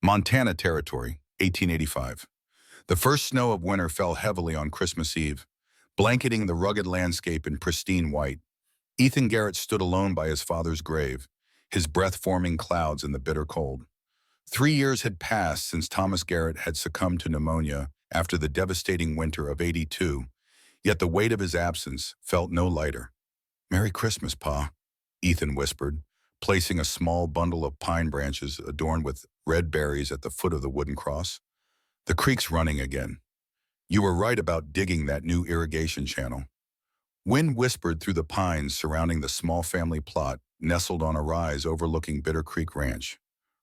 Montana Territory, 1885. The first snow of winter fell heavily on Christmas Eve, blanketing the rugged landscape in pristine white. Ethan Garrett stood alone by his father's grave, his breath forming clouds in the bitter cold. 3 years had passed since Thomas Garrett had succumbed to pneumonia after the devastating winter of '82, yet the weight of his absence felt no lighter. "Merry Christmas, Pa," Ethan whispered, placing a small bundle of pine branches adorned with red berries at the foot of the wooden cross. "The creek's running again. You were right about digging that new irrigation channel." Wind whispered through the pines surrounding the small family plot nestled on a rise overlooking Bitter Creek Ranch.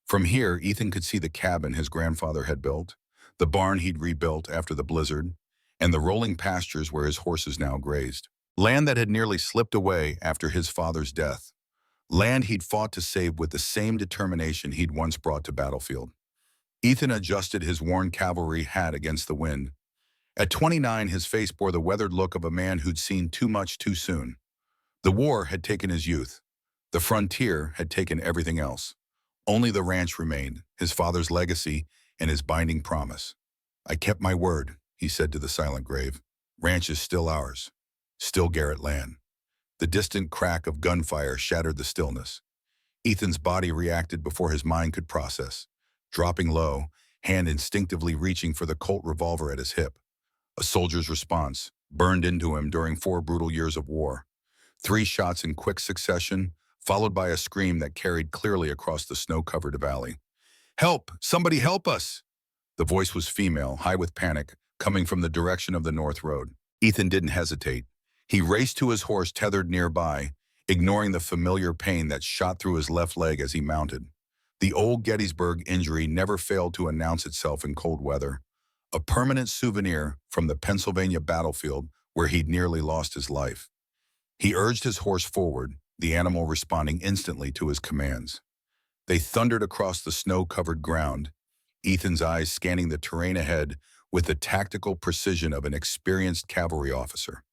From here, Ethan could see the cabin his grandfather had built, the barn he'd rebuilt after the blizzard, and the rolling pastures where his horses now grazed. Land that had nearly slipped away after his father's death. Land he'd fought to save with the same determination he'd once brought to battlefield. Ethan adjusted his worn cavalry hat against the wind. At 29, his face bore the weathered look of a man who'd seen too much too soon. The war had taken his youth. The frontier had taken everything else. Only the ranch remained, his father's legacy and his binding promise. "I kept my word," he said to the silent grave. "Ranch is still ours. Still Garrett land." The distant crack of gunfire shattered the stillness. Ethan's body reacted before his mind could process. Dropping low, hand instinctively reaching for the Colt revolver at his hip. A soldier's response, burned into him during 4 brutal years of war. 3 shots in quick succession, followed by a scream that carried clearly across the snow-covered valley. "Help! Somebody help us!" The voice was female, high with panic, coming from the direction of the North Road. Ethan didn't hesitate. He raced to his horse tethered nearby, ignoring the familiar pain that shot through his left leg as he mounted. The old Gettysburg injury never failed to announce itself in cold weather, a permanent souvenir from the Pennsylvania battlefield where he'd nearly lost his life. He urged his horse forward, the animal responding instantly to his commands. They thundered across the snow-covered ground, Ethan's eyes scanning the terrain ahead with the tactical precision of an experienced cavalry officer.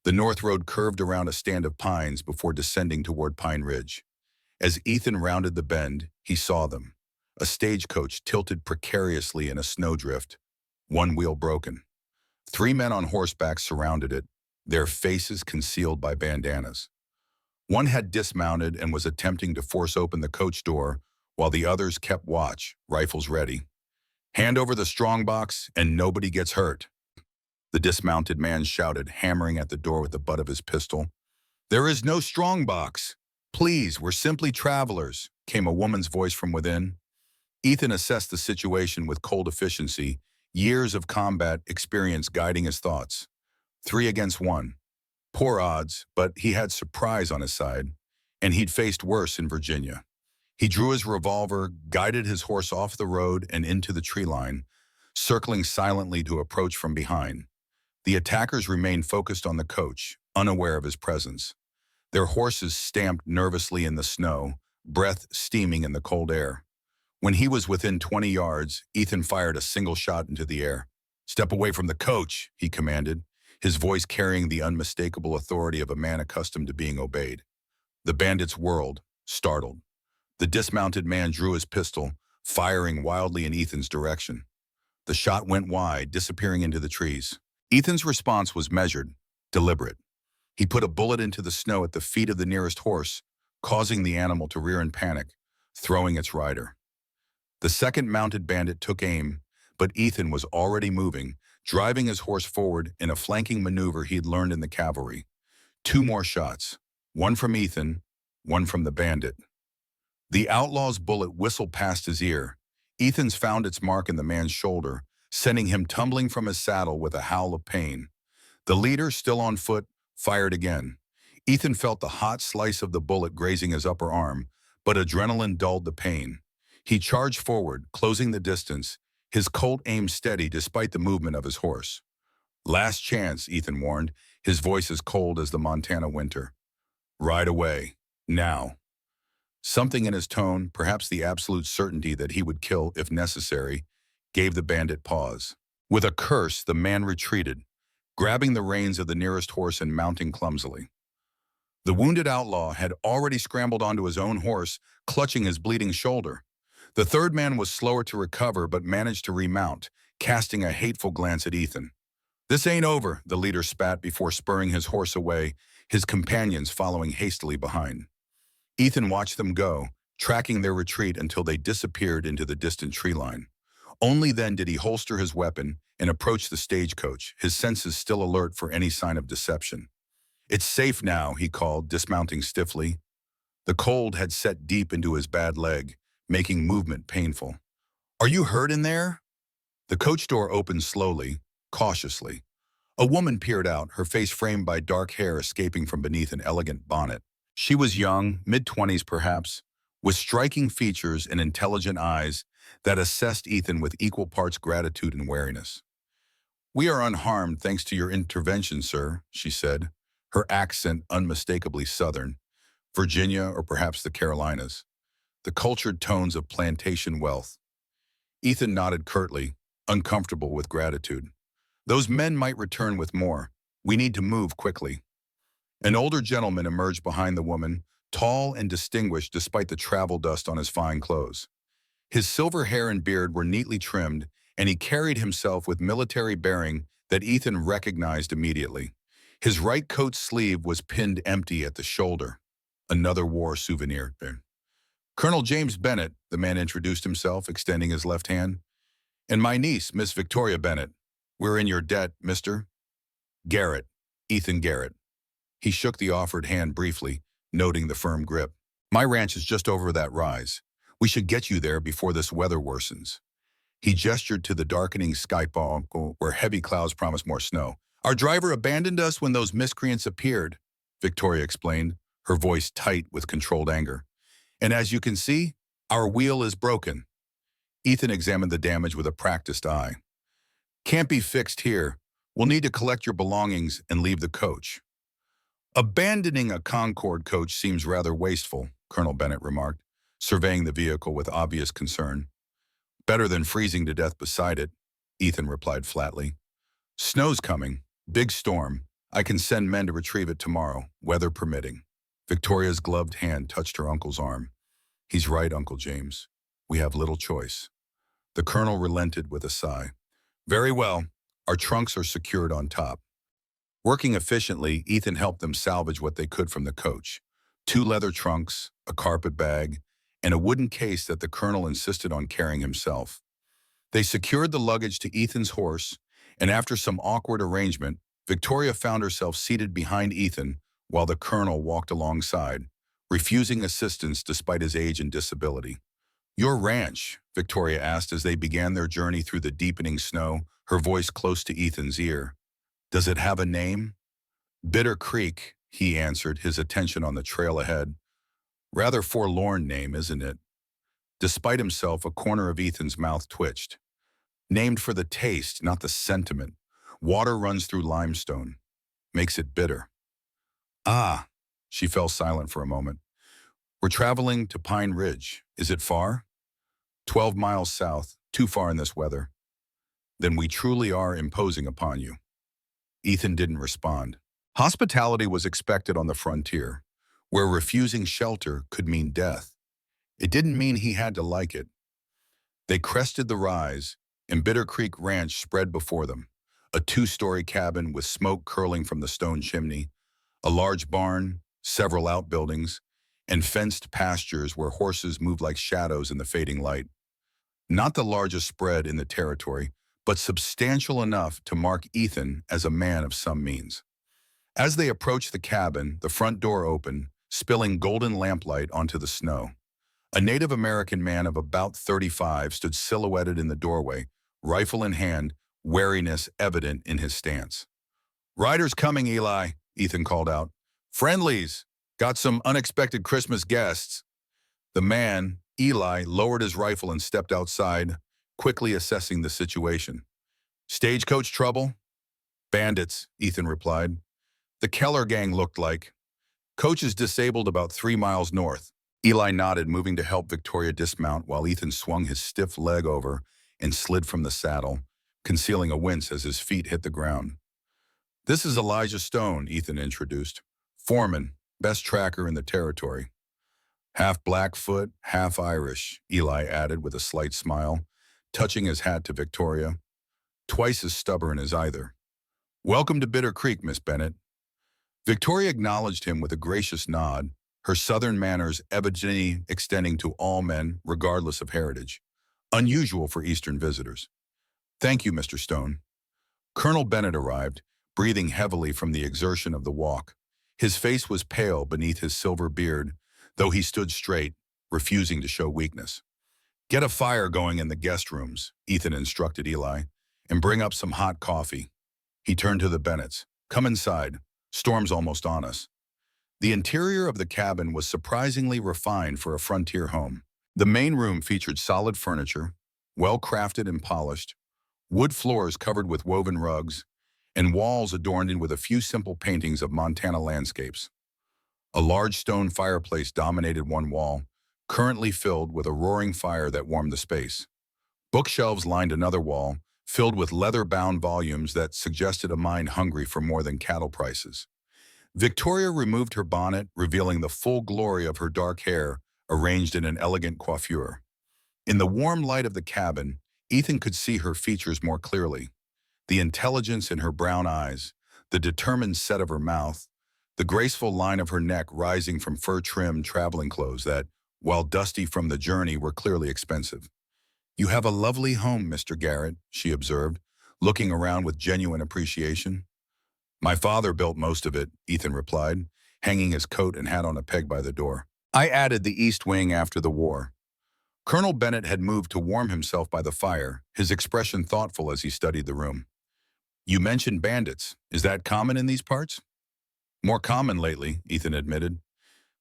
The North Road curved around a stand of pines before descending toward Pine Ridge. As Ethan rounded the bend, he saw them. A stagecoach tilted precariously in a snowdrift, one wheel broken. 3 men on horseback surrounded it, their faces concealed by bandanas. One had dismounted and was attempting to force open the coach door, while the others kept watch, rifles ready. "Hand over the strongbox and nobody gets hurt," the dismounted man shouted, hammering at the door with the butt of his pistol. "There is no strongbox. Please, we're simply travelers," came a woman's voice from within. Ethan assessed the situation with cold efficiency, years of combat experience guiding his thoughts. 3 against 1. Poor odds, but he had surprise on his side, and he'd faced worse in Virginia. He drew his revolver, guided his horse off the road and into the tree line, circling silently to approach from behind. The attackers remained focused on the coach, unaware of his presence. Their horses stamped nervously in the snow, breath steaming in the cold air. When he was within 20 yards, Ethan fired a single shot into the air. "Step away from the coach," he commanded, his voice carrying the unmistakable authority of a man accustomed to being obeyed. The bandits whirled, startled. The dismounted man drew his pistol, firing wildly in Ethan's direction. The shot went wide, disappearing into the trees. Ethan's response was measured, deliberate. He put a bullet into the snow at the feet of the nearest horse, causing the animal to rear in panic, throwing its rider. The second mounted bandit took aim, but Ethan was already moving, driving his horse forward in a flanking maneuver he'd learned in the cavalry. 2 more shots, one from Ethan, one from the bandit. The outlaw's bullet whistled past his ear. Ethan's found its mark in the man's shoulder, sending him tumbling from his saddle with a howl of pain. The leader, still on foot, fired again. Ethan felt the hot slice of the bullet grazing his upper arm, but adrenaline dulled the pain. He charged forward, closing the distance, his Colt aimed steady despite the movement of his horse. "Last chance," Ethan warned, his voice as cold as the Montana winter. "Ride away. Now." Something in his tone, perhaps the absolute certainty that he would kill if necessary, gave the bandit pause. With a curse, the man retreated, grabbing the reins of the nearest horse and mounting clumsily. The wounded outlaw had already scrambled onto his own horse, clutching his bleeding shoulder. The third man was slower to recover but managed to remount, casting a hateful glance at Ethan. "This ain't over," the leader spat before spurring his horse away, his companions following hastily behind. Ethan watched them go, tracking their retreat until they disappeared into the distant tree line. Only then did he holster his weapon and approach the stagecoach, his senses still alert for any sign of deception. "It's safe now," he called, dismounting stiffly. The cold had set deep into his bad leg, making movement painful. "Are you hurt in there?" The coach door opened slowly, cautiously. A woman peered out, her face framed by dark hair escaping from beneath an elegant bonnet. She was young, mid-20s perhaps, with striking features and intelligent eyes that assessed Ethan with equal parts gratitude and wariness. "We are unharmed thanks to your intervention, sir," she said, her accent unmistakably Southern, Virginia or perhaps the Carolinas, the cultured tones of plantation wealth. Ethan nodded curtly, uncomfortable with gratitude. "Those men might return with more. We need to move quickly." An older gentleman emerged behind the woman, tall and distinguished despite the travel dust on his fine clothes. His silver hair and beard were neatly trimmed, and he carried himself with military bearing that Ethan recognized immediately. His right coat sleeve was pinned empty at the shoulder. Another war souvenir. "Colonel James Bennett," the man introduced himself, extending his left hand. "And my niece, Miss Victoria Bennett. We're in your debt, Mr. Garrett, Ethan Garrett." He shook the offered hand briefly, noting the firm grip. "My ranch is just over that rise. We should get you there before this weather worsens." He gestured to the darkening sky where heavy clouds promised more snow. "Our driver abandoned us when those miscreants appeared," Victoria explained, her voice tight with controlled anger. "And as you can see, our wheel is broken." Ethan examined the damage with a practiced eye. "Can't be fixed here. We'll need to collect your belongings and leave the coach." "Abandoning a Concorde coach seems rather wasteful," Colonel Bennett remarked, surveying the vehicle with obvious concern. "Better than freezing to death beside it," Ethan replied flatly. "Snow's coming. Big storm. I can send men to retrieve it tomorrow, weather permitting." Victoria's gloved hand touched her uncle's arm. "He's right, Uncle James. We have little choice." The colonel relented with a sigh. "Very well. Our trunks are secured on top." Working efficiently, Ethan helped them salvage what they could from the coach. 2 leather trunks, a carpet bag, and a wooden case that the colonel insisted on carrying himself. They secured the luggage to Ethan's horse, and after some awkward arrangement, Victoria found herself seated behind Ethan while the colonel walked alongside, refusing assistance despite his age and disability. "Your ranch?" Victoria asked as they began their journey through the deepening snow, her voice close to Ethan's ear. "Does it have a name?" "Bitter Creek," he answered, his attention on the trail ahead. "Rather forlorn name, isn't it?" Despite himself, a corner of Ethan's mouth twitched. "Named for the taste, not the sentiment. Water runs through limestone. Makes it bitter." "Ah." She fell silent for a moment. "We're traveling to Pine Ridge. Is it far?" 12 miles south, too far in this weather." "Then we truly are imposing upon you." Ethan didn't respond. Hospitality was expected on the frontier, where refusing shelter could mean death. It didn't mean he had to like it. They crested the rise, and Bitter Creek Ranch spread before them, a 2-story cabin with smoke curling from the stone chimney, a large barn, several outbuildings, and fenced pastures where horses moved like shadows in the fading light. Not the largest spread in the territory, but substantial enough to mark Ethan as a man of some means. As they approached the cabin, the front door opened, spilling golden lamplight onto the snow. A Native American man of about 35 stood silhouetted in the doorway, rifle in hand, wariness evident in his stance. "Riders coming, Eli," Ethan called out. "Friendlies. Got some unexpected Christmas guests." The man, Eli, lowered his rifle and stepped outside, quickly assessing the situation. "Stagecoach trouble?" "Bandits," Ethan replied. "The Keller gang looked like. Coach is disabled about 3 miles north." Eli nodded, moving to help Victoria dismount while Ethan swung his stiff leg over and slid from the saddle, concealing a wince as his feet hit the ground. "This is Elijah Stone," Ethan introduced. "Foreman, best tracker in the territory." Half Blackfoot, half Irish, Eli added with a slight smile, touching his hat to Victoria. Twice as stubborn as either. Welcome to Bitter Creek, Miss Bennett. Victoria acknowledged him with a gracious nod, her southern manners evidently extending to all men, regardless of heritage. Unusual for Eastern visitors. Thank you, Mr. Stone. Colonel Bennett arrived, breathing heavily from the exertion of the walk. His face was pale beneath his silver beard, though he stood straight, refusing to show weakness. Get a fire going in the guest rooms, Ethan instructed Eli, and bring up some hot coffee. He turned to the Bennetts. Come inside. Storm's almost on us. The interior of the cabin was surprisingly refined for a frontier home. The main room featured solid furniture, well-crafted and polished, wood floors covered with woven rugs, and walls adorned with a few simple paintings of Montana landscapes. A large stone fireplace dominated one wall, currently filled with a roaring fire that warmed the space. Bookshelves lined another wall, filled with leather-bound volumes that suggested a mind hungry for more than cattle prices. Victoria removed her bonnet, revealing the full glory of her dark hair, arranged in an elegant coiffure. In the warm light of the cabin, Ethan could see her features more clearly. The intelligence in her brown eyes, the determined set of her mouth, the graceful line of her neck rising from fur-trimmed traveling clothes that, while dusty from the journey, were clearly expensive. You have a lovely home, Mr. Garrett, she observed, looking around with genuine appreciation. My father built most of it, Ethan replied, hanging his coat and hat on a peg by the door. I added the east wing after the war. Colonel Bennett had moved to warm himself by the fire, his expression thoughtful as he studied the room. You mentioned bandits. Is that common in these parts? More common lately, Ethan admitted.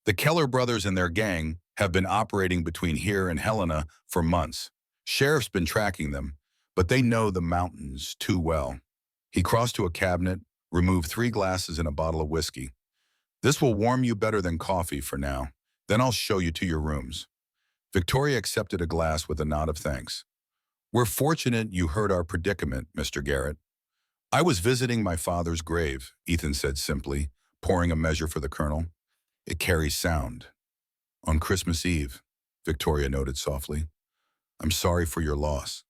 The Keller brothers and their gang have been operating between here and Helena for months. Sheriff's been tracking them, but they know the mountains too well. He crossed to a cabinet, removed 3 glasses and a bottle of whiskey. This will warm you better than coffee for now. Then I'll show you to your rooms. Victoria accepted a glass with a nod of thanks. We're fortunate you heard our predicament, Mr. Garrett. I was visiting my father's grave, Ethan said simply, pouring a measure for the colonel. It carries sound. On Christmas Eve, Victoria noted softly. I'm sorry for your loss.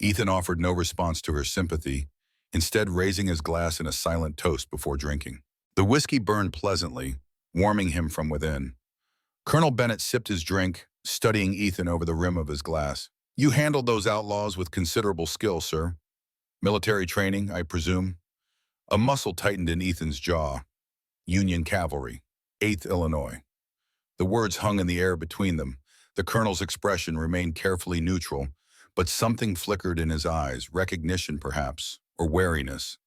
Ethan offered no response to her sympathy, instead raising his glass in a silent toast before drinking. The whiskey burned pleasantly, warming him from within. Colonel Bennett sipped his drink, studying Ethan over the rim of his glass. You handled those outlaws with considerable skill, sir. Military training, I presume? A muscle tightened in Ethan's jaw. Union Cavalry, 8th Illinois. The words hung in the air between them. The colonel's expression remained carefully neutral, but something flickered in his eyes, recognition perhaps, or wariness.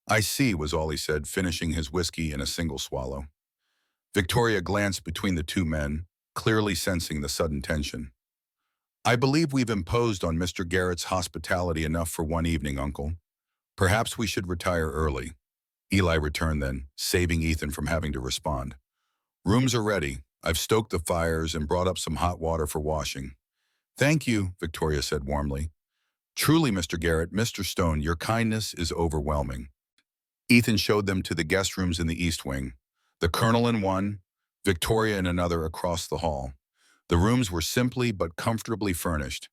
I see, was all he said, finishing his whiskey in a single swallow. Victoria glanced between the two men, clearly sensing the sudden tension. I believe we've imposed on Mr. Garrett's hospitality enough for one evening, Uncle. Perhaps we should retire early. Eli returned then, saving Ethan from having to respond. Rooms are ready. I've stoked the fires and brought up some hot water for washing. Thank you, Victoria said warmly. Truly, Mr. Garrett, Mr. Stone, your kindness is overwhelming. Ethan showed them to the guest rooms in the east wing, the colonel in one, Victoria in another across the hall. The rooms were simply but comfortably furnished,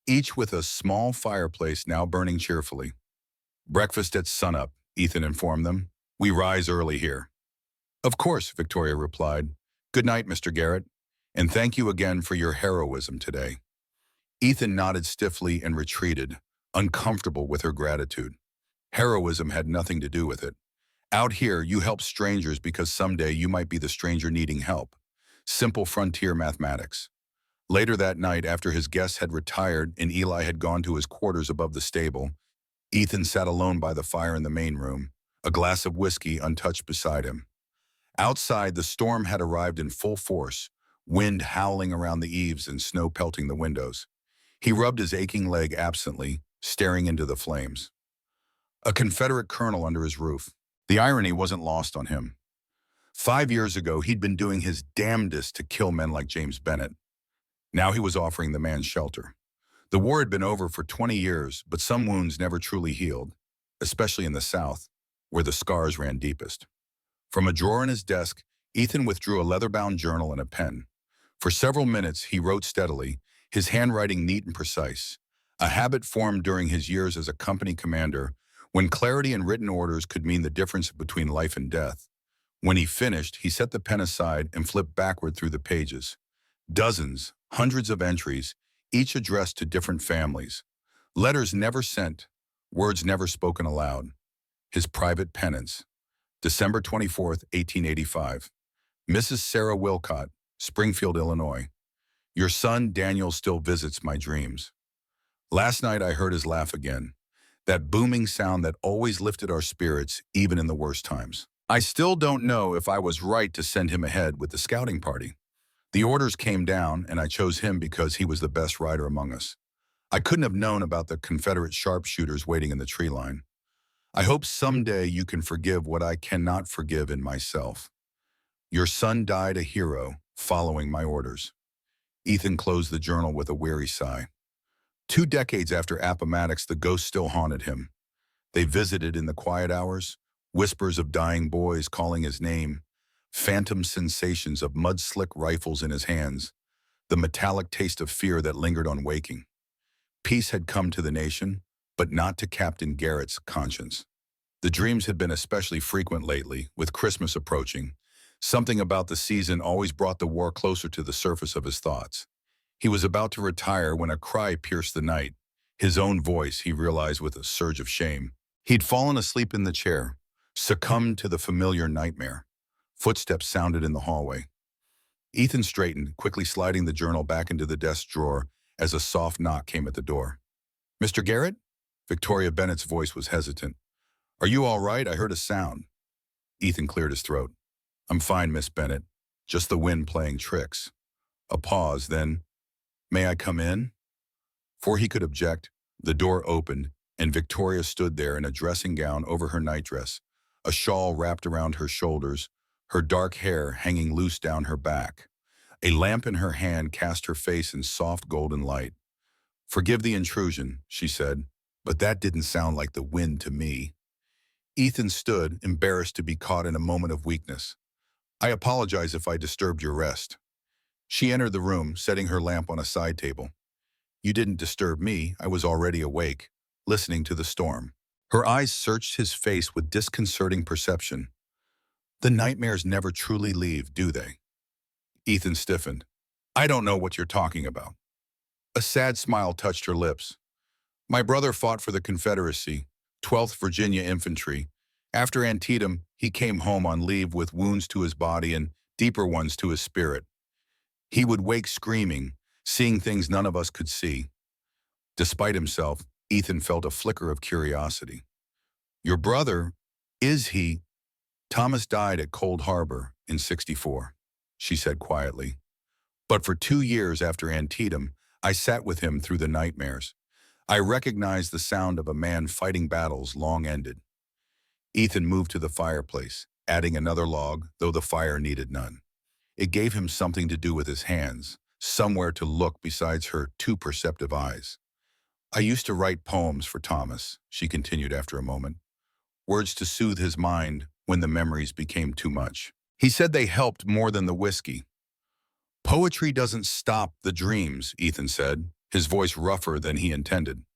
each with a small fireplace now burning cheerfully. Breakfast at sunup, Ethan informed them. We rise early here. Of course, Victoria replied. Good night, Mr. Garrett, and thank you again for your heroism today. Ethan nodded stiffly and retreated, uncomfortable with her gratitude. Heroism had nothing to do with it. Out here, you help strangers because someday you might be the stranger needing help. Simple frontier mathematics. Later that night, after his guests had retired and Eli had gone to his quarters above the stable, Ethan sat alone by the fire in the main room, a glass of whiskey untouched beside him. Outside, the storm had arrived in full force, wind howling around the eaves and snow pelting the windows. He rubbed his aching leg absently, staring into the flames. A Confederate colonel under his roof. The irony wasn't lost on him. 5 years ago, he'd been doing his damnedest to kill men like James Bennett. Now he was offering the man shelter. The war had been over for 20 years, but some wounds never truly healed, especially in the South, where the scars ran deepest. From a drawer in his desk, Ethan withdrew a leather-bound journal and a pen. For several minutes, he wrote steadily, his handwriting neat and precise, a habit formed during his years as a company commander, when clarity in written orders could mean the difference between life and death. When he finished, he set the pen aside and flipped backward through the pages. Dozens, hundreds of entries, each addressed to different families. Letters never sent, words never spoken aloud. His private penance. December 24th, 1885. Mrs. Sarah Wilcott, Springfield, Illinois. Your son Daniel still visits my dreams. Last night I heard his laugh again, that booming sound that always lifted our spirits even in the worst times. I still don't know if I was right to send him ahead with the scouting party. The orders came down, and I chose him because he was the best rider among us. I couldn't have known about the Confederate sharpshooters waiting in the tree line. I hope someday you can forgive what I cannot forgive in myself. Your son died a hero, following my orders. Ethan closed the journal with a weary sigh. 2 decades after Appomattox, the ghosts still haunted him. They visited in the quiet hours, whispers of dying boys calling his name, phantom sensations of mud-slick rifles in his hands, the metallic taste of fear that lingered on waking. Peace had come to the nation, but not to Captain Garrett's conscience. The dreams had been especially frequent lately, with Christmas approaching. Something about the season always brought the war closer to the surface of his thoughts. He was about to retire when a cry pierced the night. His own voice, he realized with a surge of shame. He'd fallen asleep in the chair, succumbed to the familiar nightmare. Footsteps sounded in the hallway. Ethan straightened, quickly sliding the journal back into the desk drawer as a soft knock came at the door. "Mr. Garrett?" Victoria Bennett's voice was hesitant. "Are you all right? I heard a sound." Ethan cleared his throat. "I'm fine, Miss Bennett. Just the wind playing tricks." A pause, then, "May I come in?" Before he could object, the door opened, and Victoria stood there in a dressing gown over her nightdress, a shawl wrapped around her shoulders, her dark hair hanging loose down her back. A lamp in her hand cast her face in soft golden light. "Forgive the intrusion," she said, "but that didn't sound like the wind to me." Ethan stood, embarrassed to be caught in a moment of weakness. "I apologize if I disturbed your rest." She entered the room, setting her lamp on a side table. "You didn't disturb me. I was already awake, listening to the storm." Her eyes searched his face with disconcerting perception. "The nightmares never truly leave, do they?" Ethan stiffened. "I don't know what you're talking about." A sad smile touched her lips. "My brother fought for the Confederacy, 12th Virginia Infantry. After Antietam, he came home on leave with wounds to his body and deeper ones to his spirit. He would wake screaming, seeing things none of us could see." Despite himself, Ethan felt a flicker of curiosity. "Your brother, is he?" "Thomas died at Cold Harbor in '64, she said quietly. "But for 2 years after Antietam, I sat with him through the nightmares. I recognized the sound of a man fighting battles long ended." Ethan moved to the fireplace, adding another log, though the fire needed none. It gave him something to do with his hands, somewhere to look besides her too perceptive eyes. "I used to write poems for Thomas," she continued after a moment. "Words to soothe his mind when the memories became too much. He said they helped more than the whiskey." "Poetry doesn't stop the dreams," Ethan said, his voice rougher than he intended.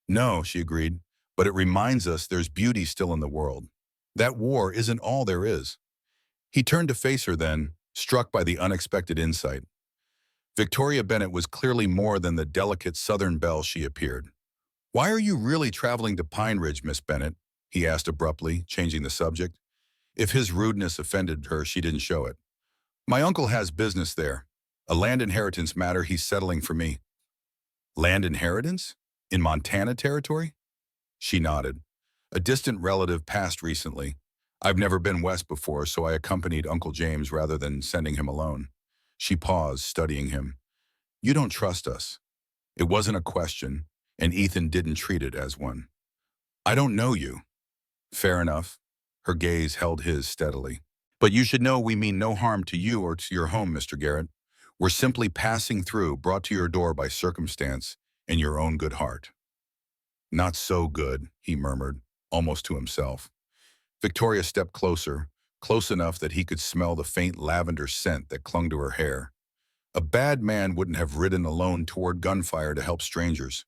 "No," she agreed, "but it reminds us there's beauty still in the world. That war isn't all there is." He turned to face her then, struck by the unexpected insight. Victoria Bennett was clearly more than the delicate Southern belle she appeared. "Why are you really traveling to Pine Ridge, Miss Bennett?" he asked abruptly, changing the subject. If his rudeness offended her, she didn't show it. "My uncle has business there. A land inheritance matter he's settling for me." "Land inheritance? In Montana territory?" She nodded. "A distant relative passed recently. I've never been west before, so I accompanied Uncle James rather than sending him alone." She paused, studying him. "You don't trust us." It wasn't a question, and Ethan didn't treat it as one. "I don't know you." "Fair enough." Her gaze held his steadily. "But you should know we mean no harm to you or to your home, Mr. Garrett. We're simply passing through, brought to your door by circumstance and your own good heart." "Not so good," he murmured, almost to himself. Victoria stepped closer, close enough that he could smell the faint lavender scent that clung to her hair. A bad man wouldn't have ridden alone toward gunfire to help strangers.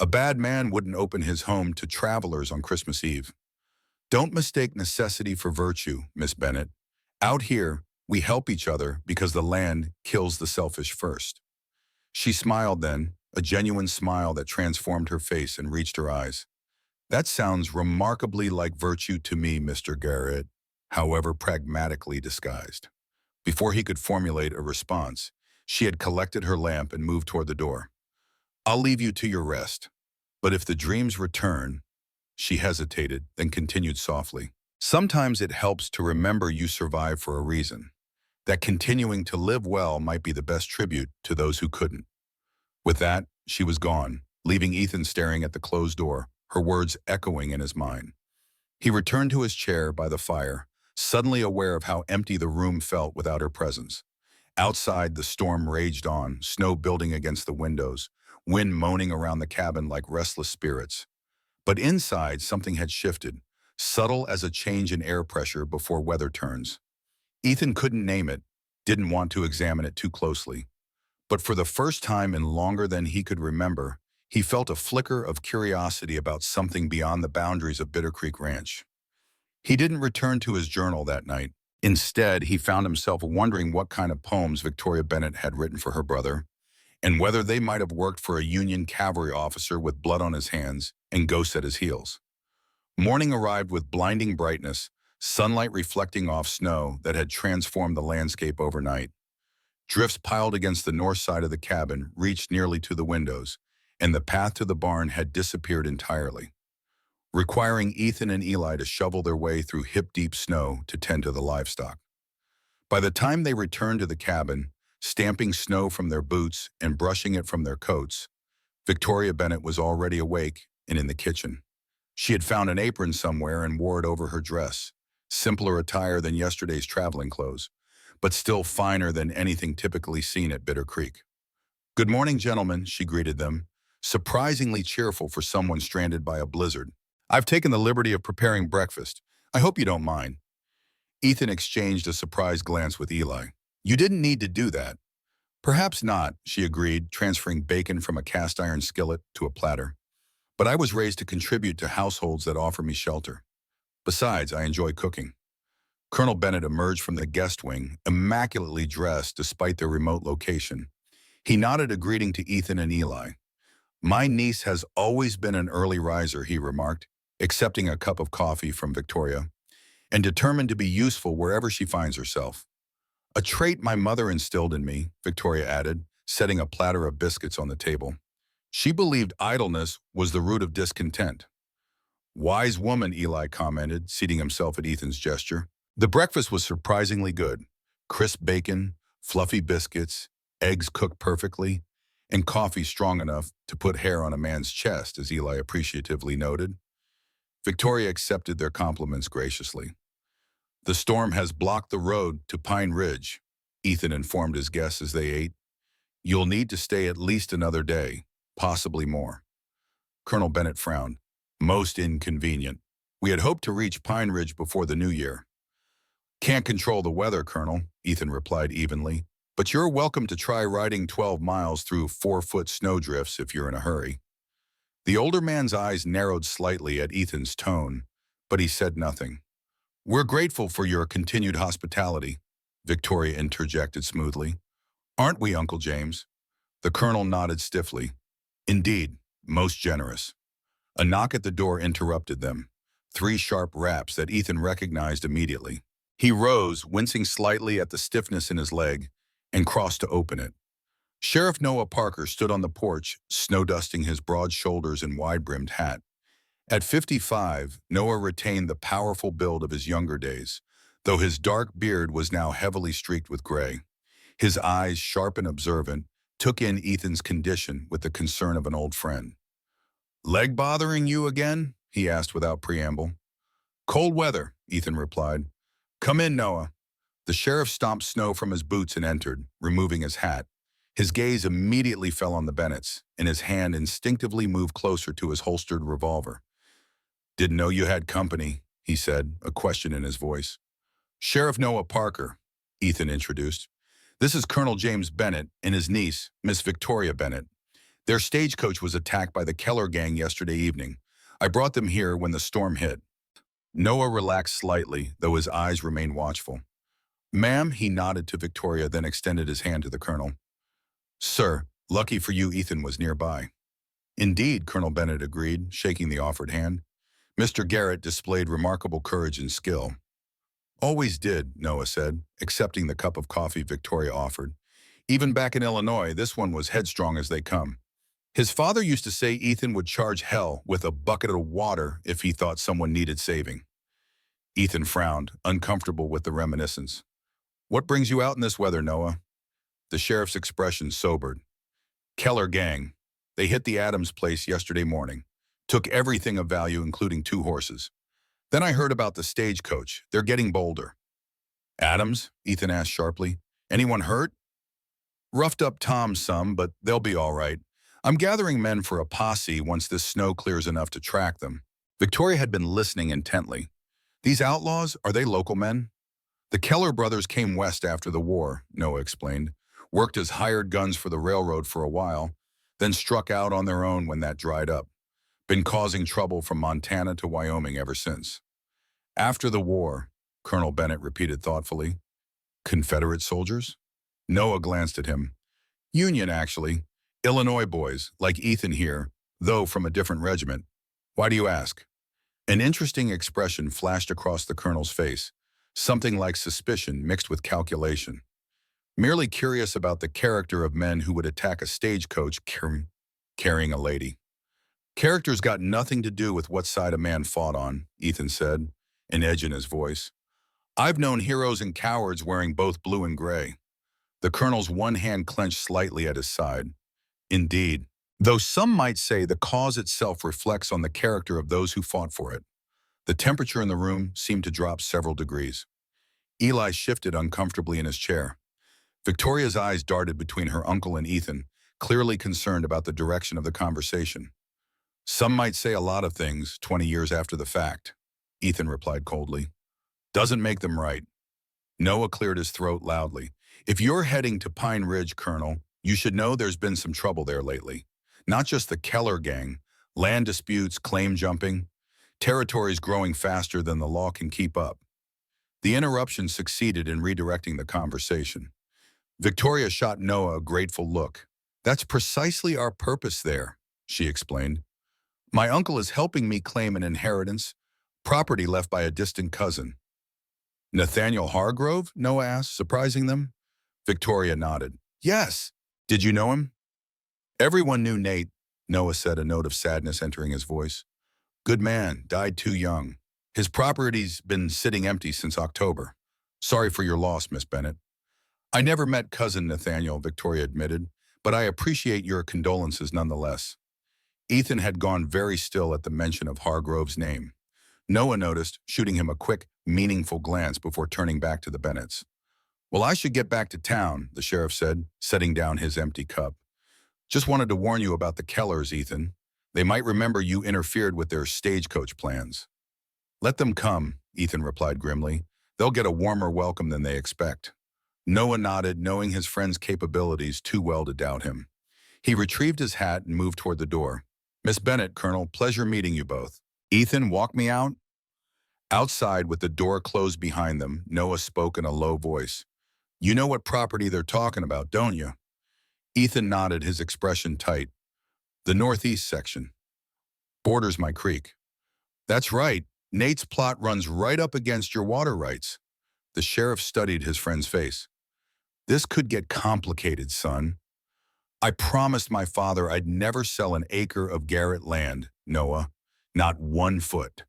A bad man wouldn't open his home to travelers on Christmas Eve. Don't mistake necessity for virtue, Miss Bennet. Out here, we help each other because the land kills the selfish first. She smiled then, a genuine smile that transformed her face and reached her eyes. That sounds remarkably like virtue to me, Mr. Garrett, however pragmatically disguised. Before he could formulate a response, she had collected her lamp and moved toward the door. I'll leave you to your rest, but if the dreams return, she hesitated, then continued softly. Sometimes it helps to remember you survived for a reason, that continuing to live well might be the best tribute to those who couldn't. With that, she was gone, leaving Ethan staring at the closed door, her words echoing in his mind. He returned to his chair by the fire, suddenly aware of how empty the room felt without her presence. Outside, the storm raged on, snow building against the windows, wind moaning around the cabin like restless spirits. But inside, something had shifted, subtle as a change in air pressure before weather turns. Ethan couldn't name it, didn't want to examine it too closely. But for the first time in longer than he could remember, he felt a flicker of curiosity about something beyond the boundaries of Bitter Creek Ranch. He didn't return to his journal that night. Instead, he found himself wondering what kind of poems Victoria Bennet had written for her brother, and whether they might have worked for a Union cavalry officer with blood on his hands and ghosts at his heels. Morning arrived with blinding brightness, sunlight reflecting off snow that had transformed the landscape overnight. Drifts piled against the north side of the cabin reached nearly to the windows, and the path to the barn had disappeared entirely, requiring Ethan and Eli to shovel their way through hip-deep snow to tend to the livestock. By the time they returned to the cabin, stamping snow from their boots and brushing it from their coats, Victoria Bennet was already awake and in the kitchen. She had found an apron somewhere and wore it over her dress, simpler attire than yesterday's traveling clothes, but still finer than anything typically seen at Bitter Creek. "Good morning, gentlemen," she greeted them, surprisingly cheerful for someone stranded by a blizzard. "I've taken the liberty of preparing breakfast. I hope you don't mind." Ethan exchanged a surprised glance with Eli. "You didn't need to do that." "Perhaps not," she agreed, transferring bacon from a cast-iron skillet to a platter. "But I was raised to contribute to households that offer me shelter. Besides, I enjoy cooking." Colonel Bennet emerged from the guest wing, immaculately dressed despite their remote location. He nodded a greeting to Ethan and Eli. "My niece has always been an early riser," he remarked, accepting a cup of coffee from Victoria, "and determined to be useful wherever she finds herself." "A trait my mother instilled in me," Victoria added, setting a platter of biscuits on the table. "She believed idleness was the root of discontent." "Wise woman," Eli commented, seating himself at Ethan's gesture. The breakfast was surprisingly good. Crisp bacon, fluffy biscuits, eggs cooked perfectly, and coffee strong enough to put hair on a man's chest, as Eli appreciatively noted. Victoria accepted their compliments graciously. "The storm has blocked the road to Pine Ridge," Ethan informed his guests as they ate. "You'll need to stay at least another day, possibly more." Colonel Bennet frowned. "Most inconvenient. We had hoped to reach Pine Ridge before the new year." "Can't control the weather, Colonel," Ethan replied evenly, "but you're welcome to try riding 12 miles through 4-foot snowdrifts if you're in a hurry." The older man's eyes narrowed slightly at Ethan's tone, but he said nothing. "We're grateful for your continued hospitality," Victoria interjected smoothly. "Aren't we, Uncle James?" The colonel nodded stiffly. "Indeed, most generous." A knock at the door interrupted them, 3 sharp raps that Ethan recognized immediately. He rose, wincing slightly at the stiffness in his leg, and crossed to open it. Sheriff Noah Parker stood on the porch, snow-dusting his broad shoulders and wide-brimmed hat. At 55, Noah retained the powerful build of his younger days, though his dark beard was now heavily streaked with gray. His eyes, sharp and observant, took in Ethan's condition with the concern of an old friend. "Leg bothering you again?" he asked without preamble. "Cold weather," Ethan replied. "Come in, Noah." The sheriff stomped snow from his boots and entered, removing his hat. His gaze immediately fell on the Bennets, and his hand instinctively moved closer to his holstered revolver. "Didn't know you had company," he said, a question in his voice. "Sheriff Noah Parker," Ethan introduced. This is Colonel James Bennett and his niece, Miss Victoria Bennett. Their stagecoach was attacked by the Keller gang yesterday evening. I brought them here when the storm hit. Noah relaxed slightly, though his eyes remained watchful. Ma'am, he nodded to Victoria, then extended his hand to the colonel. Sir, lucky for you Ethan was nearby. Indeed, Colonel Bennett agreed, shaking the offered hand. Mr. Garrett displayed remarkable courage and skill. Always did, Noah said, accepting the cup of coffee Victoria offered. Even back in Illinois, this one was headstrong as they come. His father used to say Ethan would charge hell with a bucket of water if he thought someone needed saving. Ethan frowned, uncomfortable with the reminiscence. What brings you out in this weather, Noah? The sheriff's expression sobered. Keller gang. They hit the Adams place yesterday morning. Took everything of value, including 2 horses. Then I heard about the stagecoach. They're getting bolder. Adams? Ethan asked sharply. Anyone hurt? Roughed up Tom some, but they'll be all right. I'm gathering men for a posse once this snow clears enough to track them. Victoria had been listening intently. These outlaws, are they local men? The Keller brothers came west after the war, Noah explained. Worked as hired guns for the railroad for a while, then struck out on their own when that dried up. Been causing trouble from Montana to Wyoming ever since. After the war, Colonel Bennett repeated thoughtfully. Confederate soldiers? Noah glanced at him. Union, actually. Illinois boys, like Ethan here, though from a different regiment. Why do you ask? An interesting expression flashed across the colonel's face, something like suspicion mixed with calculation. Merely curious about the character of men who would attack a stagecoach carrying a lady. Character's got nothing to do with what side a man fought on, Ethan said, an edge in his voice. I've known heroes and cowards wearing both blue and gray. The colonel's one hand clenched slightly at his side. Indeed, though some might say the cause itself reflects on the character of those who fought for it. The temperature in the room seemed to drop several degrees. Eli shifted uncomfortably in his chair. Victoria's eyes darted between her uncle and Ethan, clearly concerned about the direction of the conversation. Some might say a lot of things 20 years after the fact, Ethan replied coldly. Doesn't make them right. Noah cleared his throat loudly. If you're heading to Pine Ridge, Colonel, you should know there's been some trouble there lately. Not just the Keller gang, land disputes, claim jumping, territories growing faster than the law can keep up. The interruption succeeded in redirecting the conversation. Victoria shot Noah a grateful look. That's precisely our purpose there, she explained. My uncle is helping me claim an inheritance, property left by a distant cousin. Nathaniel Hargrove? Noah asked, surprising them. Victoria nodded. Yes. Did you know him? Everyone knew Nate, Noah said, a note of sadness entering his voice. Good man, died too young. His property's been sitting empty since October. Sorry for your loss, Miss Bennett. I never met cousin Nathaniel, Victoria admitted, but I appreciate your condolences nonetheless. Ethan had gone very still at the mention of Hargrove's name. Noah noticed, shooting him a quick, meaningful glance before turning back to the Bennetts. Well, I should get back to town, the sheriff said, setting down his empty cup. Just wanted to warn you about the Kellers, Ethan. They might remember you interfered with their stagecoach plans. Let them come, Ethan replied grimly. They'll get a warmer welcome than they expect. Noah nodded, knowing his friend's capabilities too well to doubt him. He retrieved his hat and moved toward the door. Miss Bennett, Colonel, pleasure meeting you both. Ethan, walk me out. Outside, with the door closed behind them, Noah spoke in a low voice. You know what property they're talking about, don't you? Ethan nodded, his expression tight. The northeast section. Borders my creek. That's right. Nate's plot runs right up against your water rights. The sheriff studied his friend's face. This could get complicated, son. I promised my father I'd never sell an acre of Garrett land, Noah. Not 1 foot.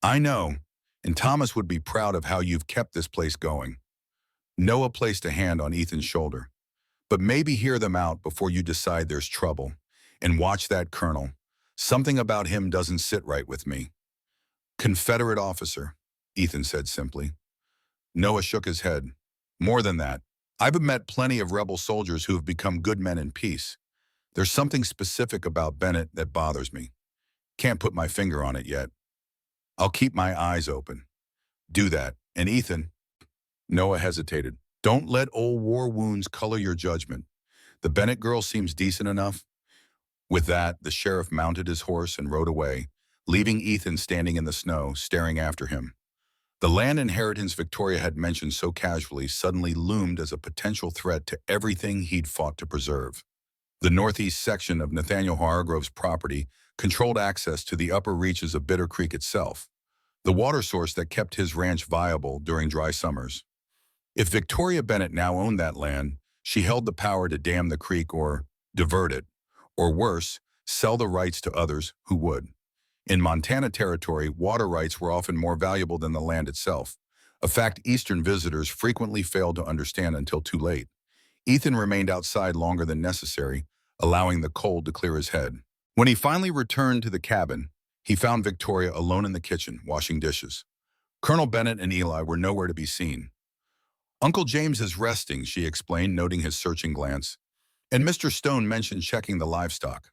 I know, and Thomas would be proud of how you've kept this place going. Noah placed a hand on Ethan's shoulder. But maybe hear them out before you decide there's trouble. And watch that colonel. Something about him doesn't sit right with me. Confederate officer, Ethan said simply. Noah shook his head. More than that. I've met plenty of rebel soldiers who have become good men in peace. There's something specific about Bennett that bothers me. Can't put my finger on it yet. I'll keep my eyes open. Do that. And Ethan, Noah hesitated. Don't let old war wounds color your judgment. The Bennett girl seems decent enough. With that, the sheriff mounted his horse and rode away, leaving Ethan standing in the snow, staring after him. The land inheritance Victoria had mentioned so casually suddenly loomed as a potential threat to everything he'd fought to preserve. The northeast section of Nathaniel Hargrove's property controlled access to the upper reaches of Bitter Creek itself, the water source that kept his ranch viable during dry summers. If Victoria Bennett now owned that land, she held the power to dam the creek or divert it, or worse, sell the rights to others who would. In Montana territory, water rights were often more valuable than the land itself, a fact Eastern visitors frequently failed to understand until too late. Ethan remained outside longer than necessary, allowing the cold to clear his head. When he finally returned to the cabin, he found Victoria alone in the kitchen, washing dishes. Colonel Bennett and Eli were nowhere to be seen. "Uncle James is resting," she explained, noting his searching glance. "And Mr. Stone mentioned checking the livestock."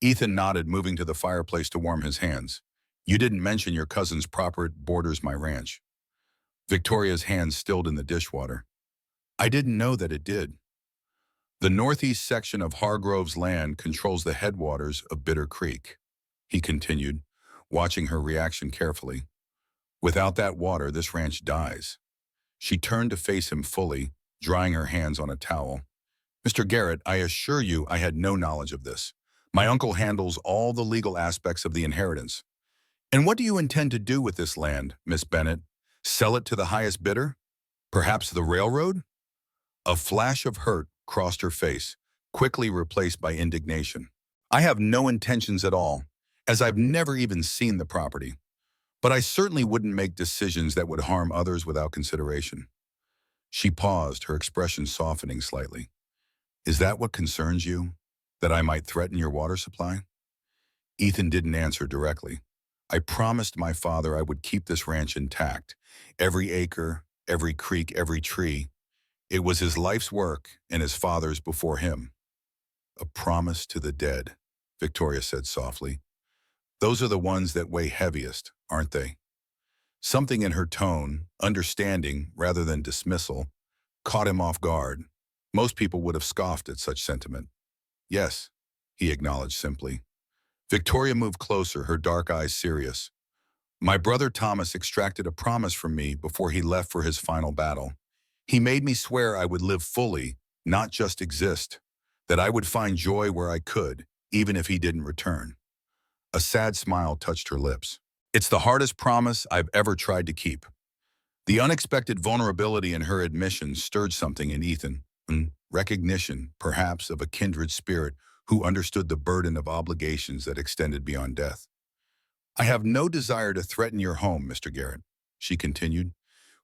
Ethan nodded, moving to the fireplace to warm his hands. "You didn't mention your cousin's property borders my ranch." Victoria's hands stilled in the dishwater. "I didn't know that it did." "The northeast section of Hargrove's land controls the headwaters of Bitter Creek," he continued, watching her reaction carefully. "Without that water, this ranch dies." She turned to face him fully, drying her hands on a towel. "Mr. Garrett, I assure you I had no knowledge of this. My uncle handles all the legal aspects of the inheritance." "And what do you intend to do with this land, Miss Bennett? Sell it to the highest bidder? Perhaps the railroad?" A flash of hurt crossed her face, quickly replaced by indignation. "I have no intentions at all, as I've never even seen the property. But I certainly wouldn't make decisions that would harm others without consideration." She paused, her expression softening slightly. "Is that what concerns you? That I might threaten your water supply?" Ethan didn't answer directly. "I promised my father I would keep this ranch intact. Every acre, every creek, every tree. It was his life's work and his father's before him." "A promise to the dead," Victoria said softly. "Those are the ones that weigh heaviest, aren't they?" Something in her tone, understanding rather than dismissal, caught him off guard. Most people would have scoffed at such sentiment. "Yes," he acknowledged simply. Victoria moved closer, her dark eyes serious. "My brother Thomas extracted a promise from me before he left for his final battle. He made me swear I would live fully, not just exist, that I would find joy where I could, even if he didn't return." A sad smile touched her lips. "It's the hardest promise I've ever tried to keep." The unexpected vulnerability in her admission stirred something in Ethan, recognition, perhaps, of a kindred spirit who understood the burden of obligations that extended beyond death. "I have no desire to threaten your home, Mr. Garrett," she continued.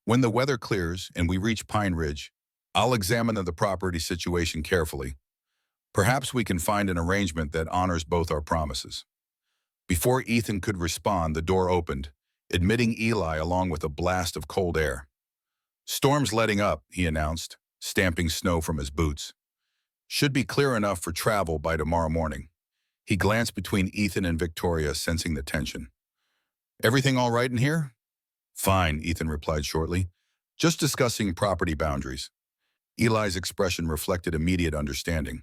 "When the weather clears and we reach Pine Ridge, I'll examine the property situation carefully. Perhaps we can find an arrangement that honors both our promises." Before Ethan could respond, the door opened, admitting Eli along with a blast of cold air. "Storm's letting up," he announced, stamping snow from his boots. "Should be clear enough for travel by tomorrow morning." He glanced between Ethan and Victoria, sensing the tension. "Everything all right in here?" "Fine," Ethan replied shortly. "Just discussing property boundaries." Eli's expression reflected immediate understanding.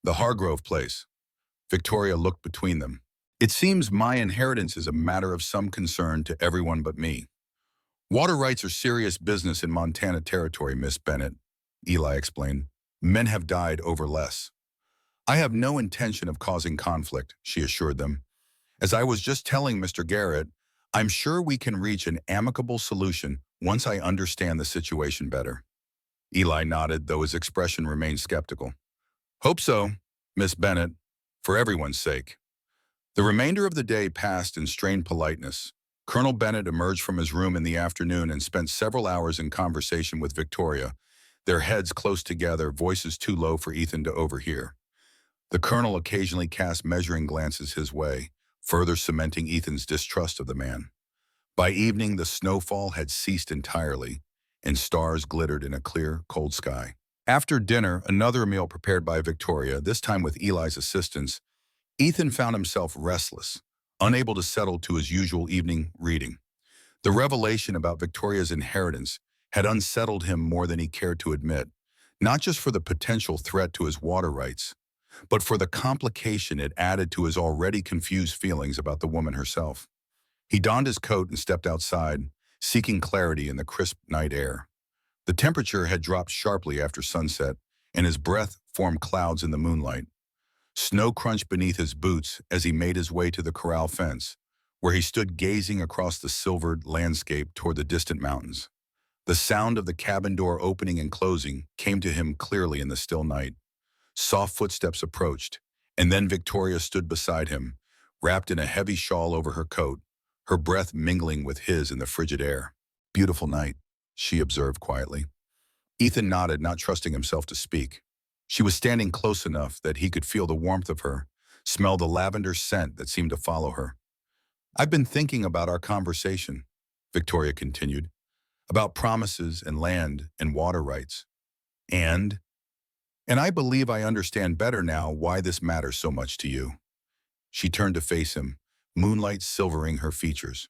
"The Hargrove place." Victoria looked between them. "It seems my inheritance is a matter of some concern to everyone but me." "Water rights are serious business in Montana territory, Miss Bennett," Eli explained. "Men have died over less." "I have no intention of causing conflict," she assured them. "As I was just telling Mr. Garrett, I'm sure we can reach an amicable solution once I understand the situation better." Eli nodded, though his expression remained skeptical. "Hope so, Miss Bennett, for everyone's sake." The remainder of the day passed in strained politeness. Colonel Bennett emerged from his room in the afternoon and spent several hours in conversation with Victoria, their heads close together, voices too low for Ethan to overhear. The colonel occasionally cast measuring glances his way, further cementing Ethan's distrust of the man. By evening, the snowfall had ceased entirely, and stars glittered in a clear, cold sky. After dinner, another meal prepared by Victoria, this time with Eli's assistance, Ethan found himself restless, unable to settle to his usual evening reading. The revelation about Victoria's inheritance had unsettled him more than he cared to admit, not just for the potential threat to his water rights, but for the complication it added to his already confused feelings about the woman herself. He donned his coat and stepped outside, seeking clarity in the crisp night air. The temperature had dropped sharply after sunset, and his breath formed clouds in the moonlight. Snow crunched beneath his boots as he made his way to the corral fence, where he stood gazing across the silvered landscape toward the distant mountains. The sound of the cabin door opening and closing came to him clearly in the still night. Soft footsteps approached, and then Victoria stood beside him, wrapped in a heavy shawl over her coat, her breath mingling with his in the frigid air. "Beautiful night," she observed quietly. Ethan nodded, not trusting himself to speak. She was standing close enough that he could feel the warmth of her, smell the lavender scent that seemed to follow her. "I've been thinking about our conversation," Victoria continued, "about promises and land and water rights. And, and I believe I understand better now why this matters so much to you." She turned to face him, moonlight silvering her features.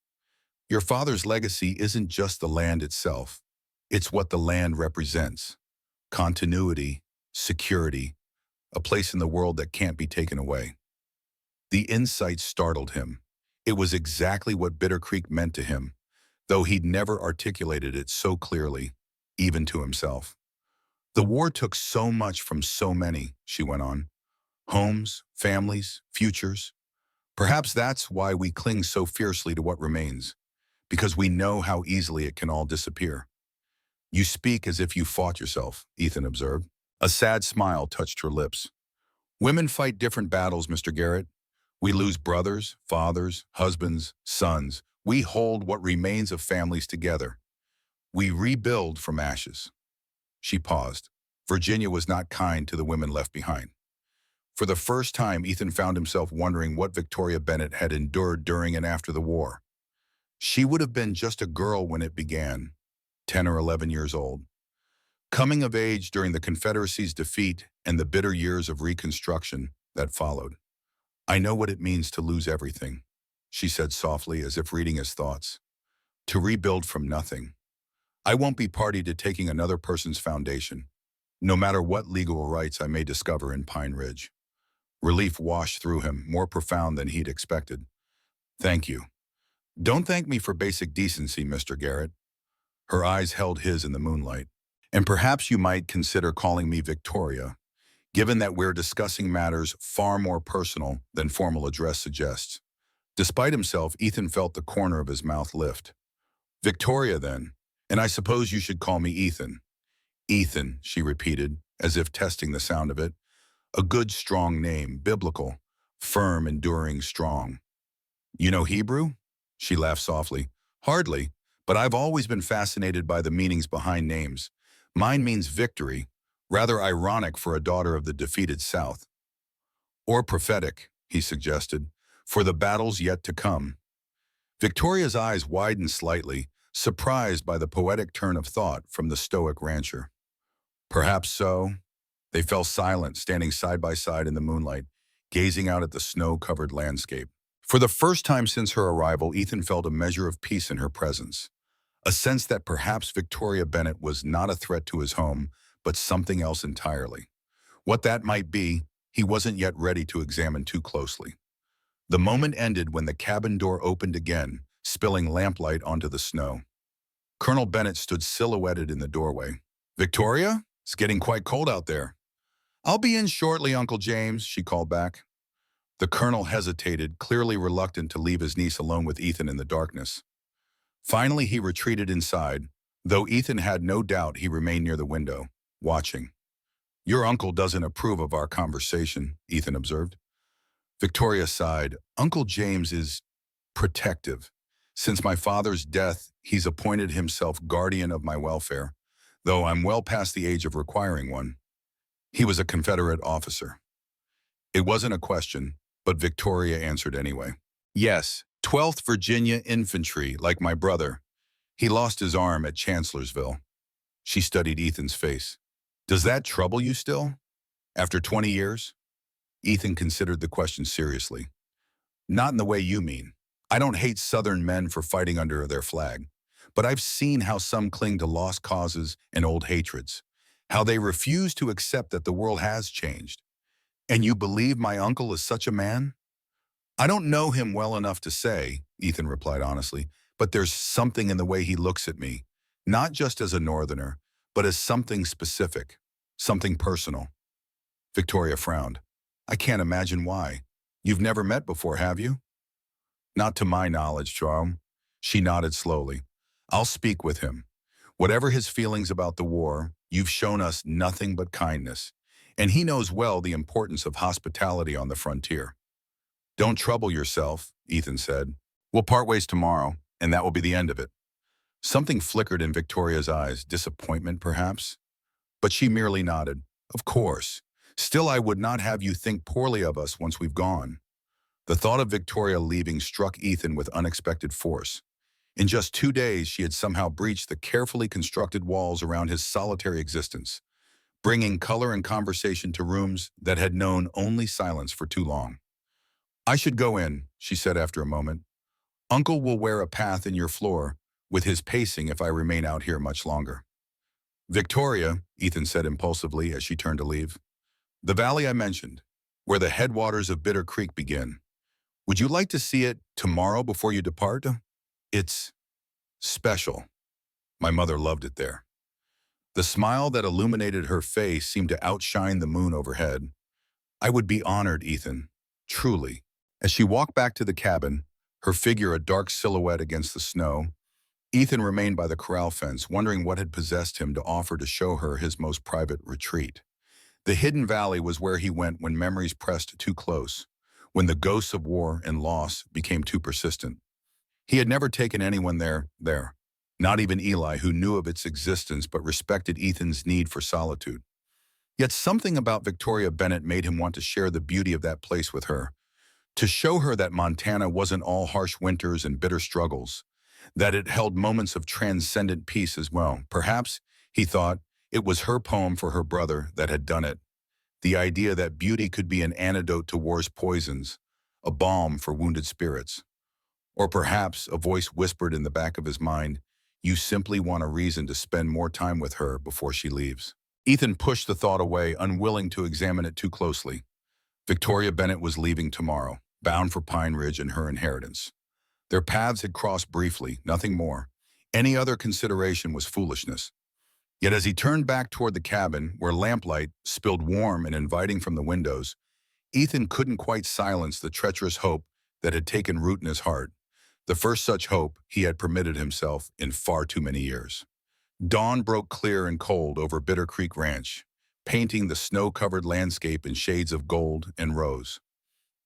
"Your father's legacy isn't just the land itself. It's what the land represents. Continuity, security, a place in the world that can't be taken away." The insight startled him. It was exactly what Bitter Creek meant to him, though he'd never articulated it so clearly, even to himself. "The war took so much from so many," she went on. "Homes, families, futures. Perhaps that's why we cling so fiercely to what remains, because we know how easily it can all disappear." "You speak as if you fought yourself," Ethan observed. A sad smile touched her lips. "Women fight different battles, Mr. Garrett. We lose brothers, fathers, husbands, sons. We hold what remains of families together. We rebuild from ashes." She paused. Virginia was not kind to the women left behind. For the first time, Ethan found himself wondering what Victoria Bennett had endured during and after the war. She would have been just a girl when it began, 10 or 11 years old. Coming of age during the Confederacy's defeat and the bitter years of Reconstruction that followed. "I know what it means to lose everything," she said softly, as if reading his thoughts. "To rebuild from nothing. I won't be party to taking another person's foundation, no matter what legal rights I may discover in Pine Ridge." Relief washed through him, more profound than he'd expected. "Thank you. Don't thank me for basic decency, Mr. Garrett." Her eyes held his in the moonlight. "And perhaps you might consider calling me Victoria, given that we're discussing matters far more personal than formal address suggests." Despite himself, Ethan felt the corner of his mouth lift. "Victoria, then, and I suppose you should call me Ethan." "Ethan," she repeated, as if testing the sound of it. "A good, strong name, biblical, firm, enduring, strong." "You know Hebrew?" She laughed softly. "Hardly, but I've always been fascinated by the meanings behind names. Mine means victory, rather ironic for a daughter of the defeated South." "Or prophetic," he suggested, "for the battles yet to come." Victoria's eyes widened slightly, surprised by the poetic turn of thought from the stoic rancher. "Perhaps so." They fell silent, standing side by side in the moonlight, gazing out at the snow-covered landscape. For the first time since her arrival, Ethan felt a measure of peace in her presence, a sense that perhaps Victoria Bennett was not a threat to his home, but something else entirely. What that might be, he wasn't yet ready to examine too closely. The moment ended when the cabin door opened again, spilling lamplight onto the snow. Colonel Bennett stood silhouetted in the doorway. "Victoria? It's getting quite cold out there." "I'll be in shortly, Uncle James," she called back. The colonel hesitated, clearly reluctant to leave his niece alone with Ethan in the darkness. Finally, he retreated inside, though Ethan had no doubt he remained near the window, watching. "Your uncle doesn't approve of our conversation," Ethan observed. Victoria sighed. "Uncle James is protective. Since my father's death, he's appointed himself guardian of my welfare, though I'm well past the age of requiring one." He was a Confederate officer. It wasn't a question, but Victoria answered anyway. "Yes, 12th Virginia Infantry, like my brother. He lost his arm at Chancellorsville." She studied Ethan's face. "Does that trouble you still? After 20 years? Ethan considered the question seriously. "Not in the way you mean. I don't hate Southern men for fighting under their flag. but I've seen how some cling to lost causes and old hatreds, how they refuse to accept that the world has changed. And you believe my uncle is such a man? I don't know him well enough to say, Ethan replied honestly, but there's something in the way he looks at me, not just as a northerner, but as something specific, something personal. Victoria frowned. I can't imagine why. You've never met before, have you? Not to my knowledge, Charles. She nodded slowly. I'll speak with him. Whatever his feelings about the war, you've shown us nothing but kindness. And he knows well the importance of hospitality on the frontier. Don't trouble yourself, Ethan said. We'll part ways tomorrow, and that will be the end of it. Something flickered in Victoria's eyes, disappointment perhaps? But she merely nodded. Of course. Still, I would not have you think poorly of us once we've gone. The thought of Victoria leaving struck Ethan with unexpected force. In just 2 days, she had somehow breached the carefully constructed walls around his solitary existence, bringing color and conversation to rooms that had known only silence for too long. I should go in, she said after a moment. Uncle will wear a path in your floor, with his pacing if I remain out here much longer. Victoria, Ethan said impulsively as she turned to leave. The valley I mentioned, where the headwaters of Bitter Creek begin. Would you like to see it tomorrow before you depart? It's special. My mother loved it there. The smile that illuminated her face seemed to outshine the moon overhead. I would be honored, Ethan. Truly. As she walked back to the cabin, her figure a dark silhouette against the snow, Ethan remained by the corral fence, wondering what had possessed him to offer to show her his most private retreat. The hidden valley was where he went when memories pressed too close, when the ghosts of war and loss became too persistent. He had never taken anyone there, not even Eli, who knew of its existence but respected Ethan's need for solitude. Yet something about Victoria Bennett made him want to share the beauty of that place with her, to show her that Montana wasn't all harsh winters and bitter struggles, that it held moments of transcendent peace as well. Perhaps, he thought, it was her poem for her brother that had done it. The idea that beauty could be an antidote to war's poisons, a balm for wounded spirits. Or perhaps a voice whispered in the back of his mind, you simply want a reason to spend more time with her before she leaves. Ethan pushed the thought away, unwilling to examine it too closely. Victoria Bennett was leaving tomorrow, bound for Pine Ridge and her inheritance. Their paths had crossed briefly, nothing more. Any other consideration was foolishness. Yet as he turned back toward the cabin, where lamplight spilled warm and inviting from the windows, Ethan couldn't quite silence the treacherous hope that had taken root in his heart, the first such hope he had permitted himself in far too many years. Dawn broke clear and cold over Bitter Creek Ranch, painting the snow-covered landscape in shades of gold and rose.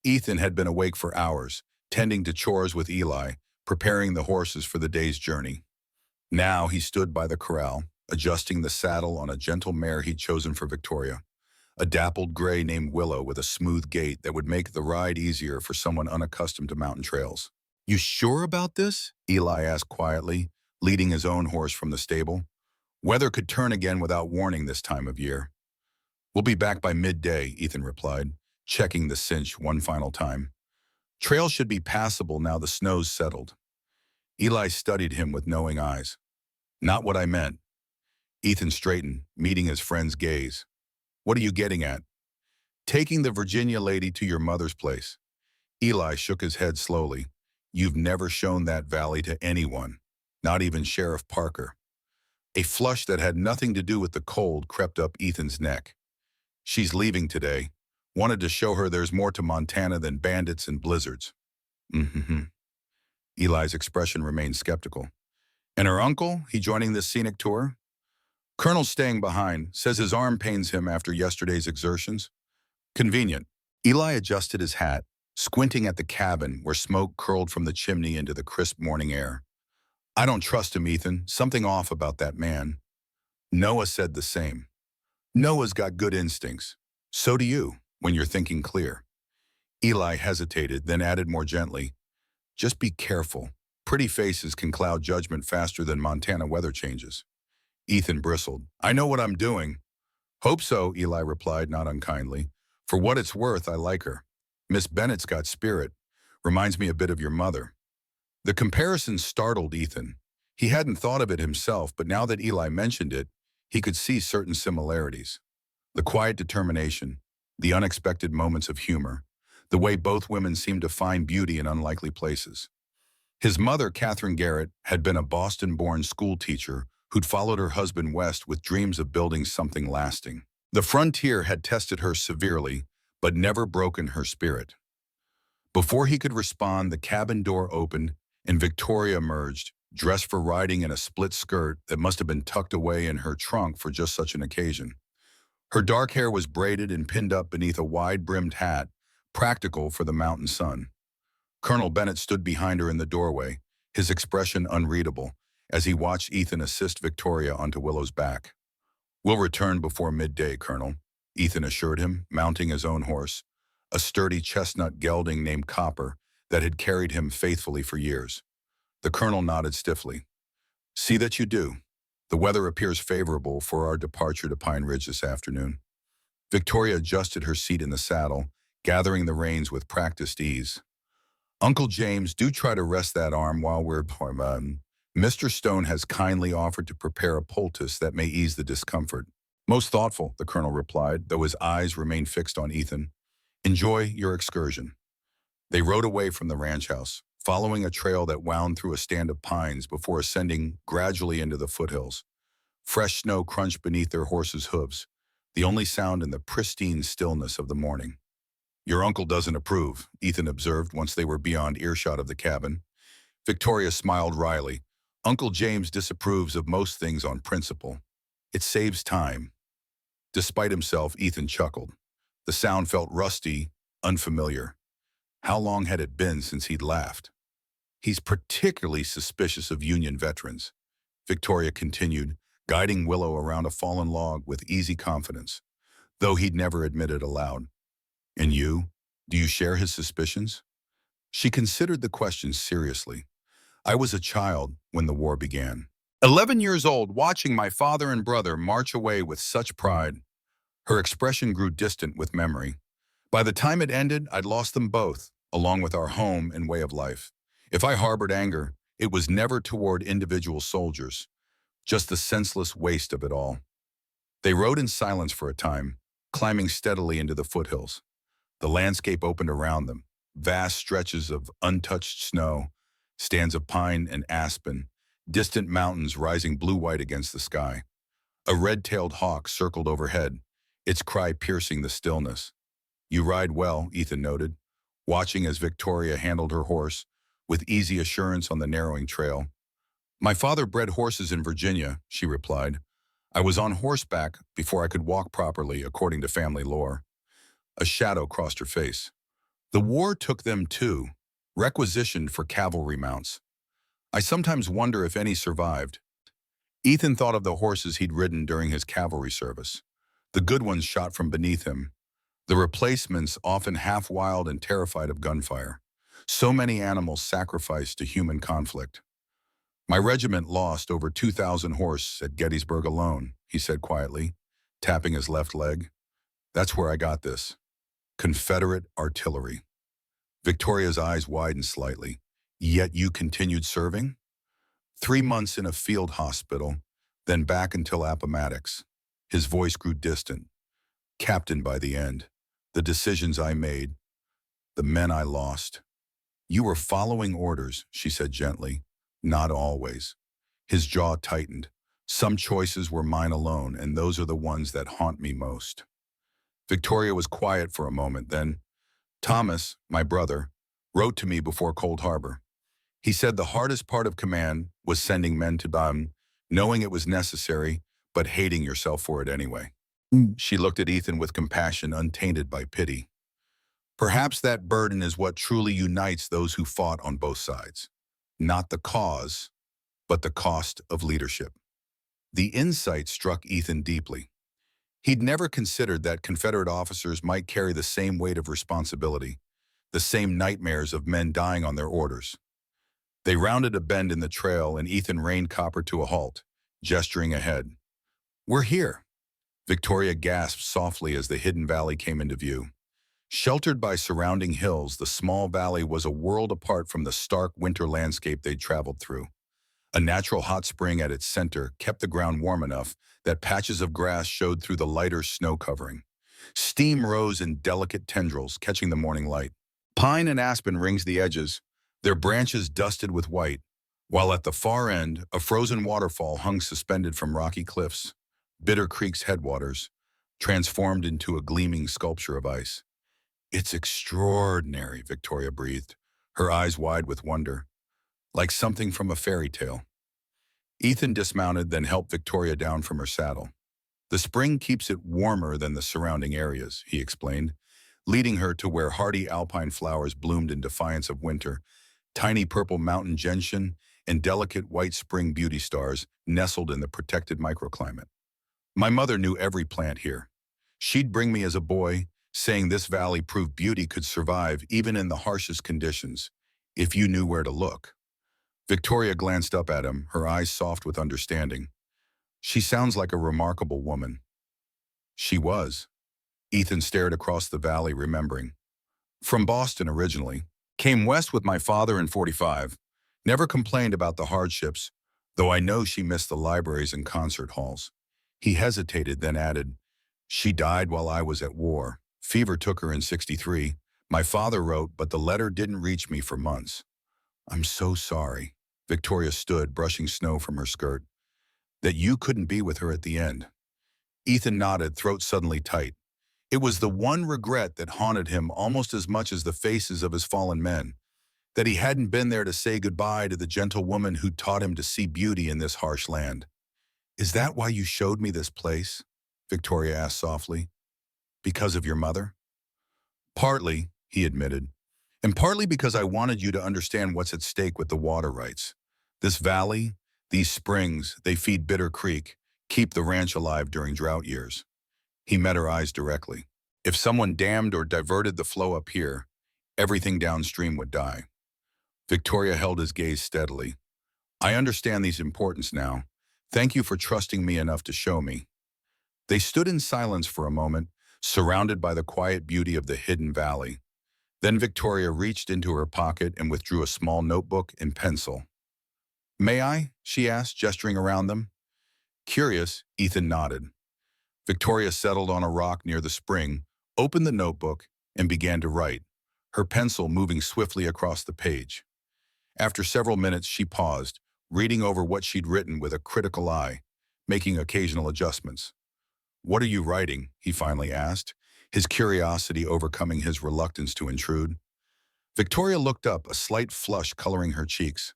Ethan had been awake for hours, tending to chores with Eli, preparing the horses for the day's journey. Now he stood by the corral, adjusting the saddle on a gentle mare he'd chosen for Victoria, a dappled gray named Willow with a smooth gait that would make the ride easier for someone unaccustomed to mountain trails. You sure about this? Eli asked quietly, leading his own horse from the stable. Weather could turn again without warning this time of year. We'll be back by midday, Ethan replied, checking the cinch one final time. Trails should be passable now the snow's settled. Eli studied him with knowing eyes. Not what I meant. Ethan straightened, meeting his friend's gaze. What are you getting at? Taking the Virginia lady to your mother's place. Eli shook his head slowly. You've never shown that valley to anyone, not even Sheriff Parker. A flush that had nothing to do with the cold crept up Ethan's neck. She's leaving today. Wanted to show her there's more to Montana than bandits and blizzards. Mm-hmm. Eli's expression remained skeptical. And her uncle, he joining this scenic tour? Colonel's staying behind, says his arm pains him after yesterday's exertions. Convenient. Eli adjusted his hat, squinting at the cabin where smoke curled from the chimney into the crisp morning air. I don't trust him, Ethan. Something off about that man. Noah said the same. Noah's got good instincts. So do you, when you're thinking clear. Eli hesitated, then added more gently, just be careful. Pretty faces can cloud judgment faster than Montana weather changes. Ethan bristled. I know what I'm doing. Hope so, Eli replied, not unkindly. For what it's worth, I like her. Miss Bennett's got spirit. Reminds me a bit of your mother. The comparison startled Ethan. He hadn't thought of it himself, but now that Eli mentioned it, he could see certain similarities. The quiet determination, the unexpected moments of humor, the way both women seemed to find beauty in unlikely places. His mother, Catherine Garrett, had been a Boston-born school teacher who'd followed her husband west with dreams of building something lasting. The frontier had tested her severely, but never broken her spirit. Before he could respond, the cabin door opened and Victoria emerged, dressed for riding in a split skirt that must have been tucked away in her trunk for just such an occasion. Her dark hair was braided and pinned up beneath a wide-brimmed hat, practical for the mountain sun. Colonel Bennett stood behind her in the doorway, his expression unreadable, as he watched Ethan assist Victoria onto Willow's back. "We'll return before midday, Colonel," Ethan assured him, mounting his own horse, a sturdy chestnut gelding named Copper that had carried him faithfully for years. The colonel nodded stiffly. "See that you do. The weather appears favorable for our departure to Pine Ridge this afternoon." Victoria adjusted her seat in the saddle, gathering the reins with practiced ease. "Uncle James, do try to rest that arm while we're... Mr. Stone has kindly offered to prepare a poultice that may ease the discomfort." "Most thoughtful," the colonel replied, though his eyes remained fixed on Ethan. "Enjoy your excursion." They rode away from the ranch house, following a trail that wound through a stand of pines before ascending gradually into the foothills. Fresh snow crunched beneath their horses' hooves, the only sound in the pristine stillness of the morning. "Your uncle doesn't approve," Ethan observed once they were beyond earshot of the cabin. Victoria smiled wryly. "Uncle James disapproves of most things on principle. It saves time." Despite himself, Ethan chuckled. The sound felt rusty, unfamiliar. How long had it been since he'd laughed? "He's particularly suspicious of Union veterans," Victoria continued, guiding Willow around a fallen log with easy confidence, though he'd never admit it aloud. "And you? Do you share his suspicions?" She considered the question seriously. "I was a child when the war began. 11 years old, watching my father and brother march away with such pride." Her expression grew distant with memory. "By the time it ended, I'd lost them both, along with our home and way of life. If I harbored anger, it was never toward individual soldiers, just the senseless waste of it all." They rode in silence for a time, climbing steadily into the foothills. The landscape opened around them, vast stretches of untouched snow, stands of pine and aspen, distant mountains rising blue-white against the sky. A red-tailed hawk circled overhead, its cry piercing the stillness. "You ride well," Ethan noted, watching as Victoria handled her horse with easy assurance on the narrowing trail. "My father bred horses in Virginia," she replied. "I was on horseback before I could walk properly, according to family lore." A shadow crossed her face. "The war took them too, requisitioned for cavalry mounts. I sometimes wonder if any survived." Ethan thought of the horses he'd ridden during his cavalry service. The good ones shot from beneath him, the replacements often half wild and terrified of gunfire. So many animals sacrificed to human conflict. "My regiment lost over 2,000 horse at Gettysburg alone," he said quietly, tapping his left leg. "That's where I got this. Confederate artillery." Victoria's eyes widened slightly. "Yet you continued serving?" 3 months in a field hospital, then back until Appomattox." His voice grew distant. "Captain by the end. The decisions I made. The men I lost." "You were following orders," she said gently. "Not always." His jaw tightened. "Some choices were mine alone, and those are the ones that haunt me most." Victoria was quiet for a moment, then, "Thomas, my brother, wrote to me before Cold Harbor. He said the hardest part of command was sending men to bomb, knowing it was necessary, but hating yourself for it anyway." She looked at Ethan with compassion untainted by pity. "Perhaps that burden is what truly unites those who fought on both sides. Not the cause, but the cost of leadership." The insight struck Ethan deeply. He'd never considered that Confederate officers might carry the same weight of responsibility, the same nightmares of men dying on their orders. They rounded a bend in the trail and Ethan reined Copper to a halt, gesturing ahead. "We're here." Victoria gasped softly as the hidden valley came into view. Sheltered by surrounding hills, the small valley was a world apart from the stark winter landscape they'd traveled through. A natural hot spring at its center kept the ground warm enough that patches of grass showed through the lighter snow covering. Steam rose in delicate tendrils, catching the morning light. Pine and aspen ringed the edges, their branches dusted with white, while at the far end, a frozen waterfall hung suspended from rocky cliffs. Bitter Creek's headwaters, transformed into a gleaming sculpture of ice. "It's extraordinary," Victoria breathed, her eyes wide with wonder, like something from a fairy tale. Ethan dismounted, then helped Victoria down from her saddle. "The spring keeps it warmer than the surrounding areas," he explained, leading her to where hardy alpine flowers bloomed in defiance of winter. Tiny purple mountain gentian and delicate white spring beauty stars nestled in the protected microclimate. My mother knew every plant here. She'd bring me as a boy, saying this valley proved beauty could survive even in the harshest conditions, if you knew where to look. Victoria glanced up at him, her eyes soft with understanding. "She sounds like a remarkable woman." She was. Ethan stared across the valley, remembering. "From Boston originally. Came west with my father in '45. Never complained about the hardships, though I know she missed the libraries and concert halls." He hesitated, then added, "She died while I was at war. Fever took her in '63. My father wrote, but the letter didn't reach me for months." "I'm so sorry." Victoria stood, brushing snow from her skirt. "That you couldn't be with her at the end." Ethan nodded, throat suddenly tight. It was the one regret that haunted him almost as much as the faces of his fallen men, that he hadn't been there to say goodbye to the gentle woman who taught him to see beauty in this harsh land. "Is that why you showed me this place?" Victoria asked softly. "Because of your mother?" "Partly," he admitted, "and partly because I wanted you to understand what's at stake with the water rights. This valley, these springs, they feed Bitter Creek, keep the ranch alive during drought years." He met her eyes directly. "If someone dammed or diverted the flow up here, everything downstream would die." Victoria held his gaze steadily. "I understand these importance now. Thank you for trusting me enough to show me." They stood in silence for a moment, surrounded by the quiet beauty of the hidden valley. Then Victoria reached into her pocket and withdrew a small notebook and pencil. "May I?" she asked, gesturing around them. Curious, Ethan nodded. Victoria settled on a rock near the spring, opened the notebook, and began to write, her pencil moving swiftly across the page. After several minutes, she paused, reading over what she'd written with a critical eye, making occasional adjustments. "What are you writing?" he finally asked, his curiosity overcoming his reluctance to intrude. Victoria looked up, a slight flush coloring her cheeks.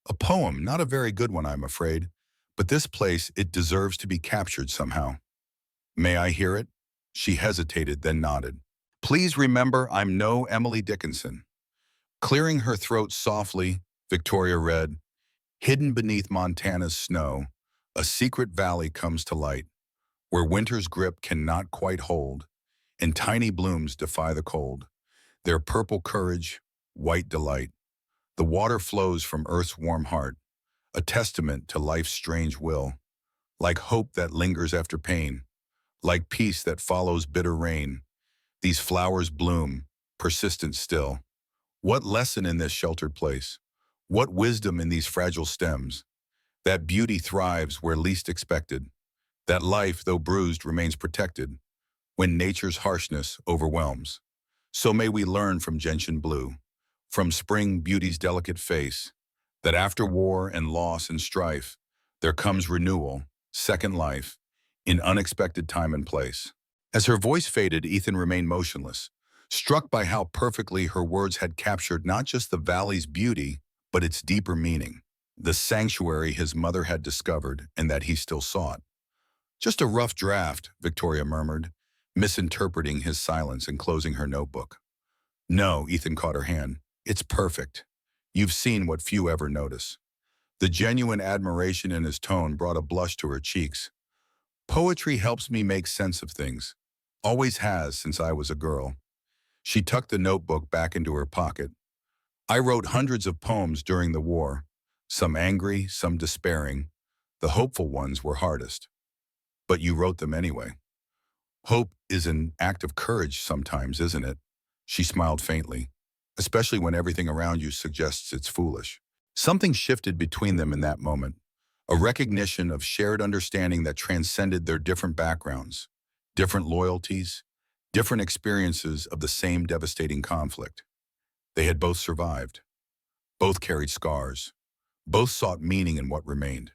"A poem, not a very good one, I'm afraid, but this place, it deserves to be captured somehow." "May I hear it?" She hesitated, then nodded. "Please remember, I'm no Emily Dickinson." Clearing her throat softly, Victoria read, "Hidden beneath Montana's snow, a secret valley comes to light, where winter's grip cannot quite hold, and tiny blooms defy the cold. Their purple courage, white delight. The water flows from earth's warm heart, a testament to life's strange will, like hope that lingers after pain, like peace that follows bitter rain. These flowers bloom, persistent still. What lesson in this sheltered place? What wisdom in these fragile stems? That beauty thrives where least expected. That life, though bruised, remains protected when nature's harshness overwhelms. So may we learn from gentian blue, from spring beauty's delicate face, that after war and loss and strife, there comes renewal, second life, in unexpected time and place." As her voice faded, Ethan remained motionless, struck by how perfectly her words had captured not just the valley's beauty, but its deeper meaning, the sanctuary his mother had discovered and that he still sought. "Just a rough draft," Victoria murmured, misinterpreting his silence and closing her notebook. "No," Ethan caught her hand. "It's perfect. You've seen what few ever notice." The genuine admiration in his tone brought a blush to her cheeks. "Poetry helps me make sense of things. Always has since I was a girl." She tucked the notebook back into her pocket. "I wrote hundreds of poems during the war, some angry, some despairing. The hopeful ones were hardest. But you wrote them anyway. Hope is an act of courage sometimes, isn't it?" She smiled faintly. "Especially when everything around you suggests it's foolish." Something shifted between them in that moment, a recognition of shared understanding that transcended their different backgrounds, different loyalties, different experiences of the same devastating conflict. They had both survived, both carried scars, both sought meaning in what remained.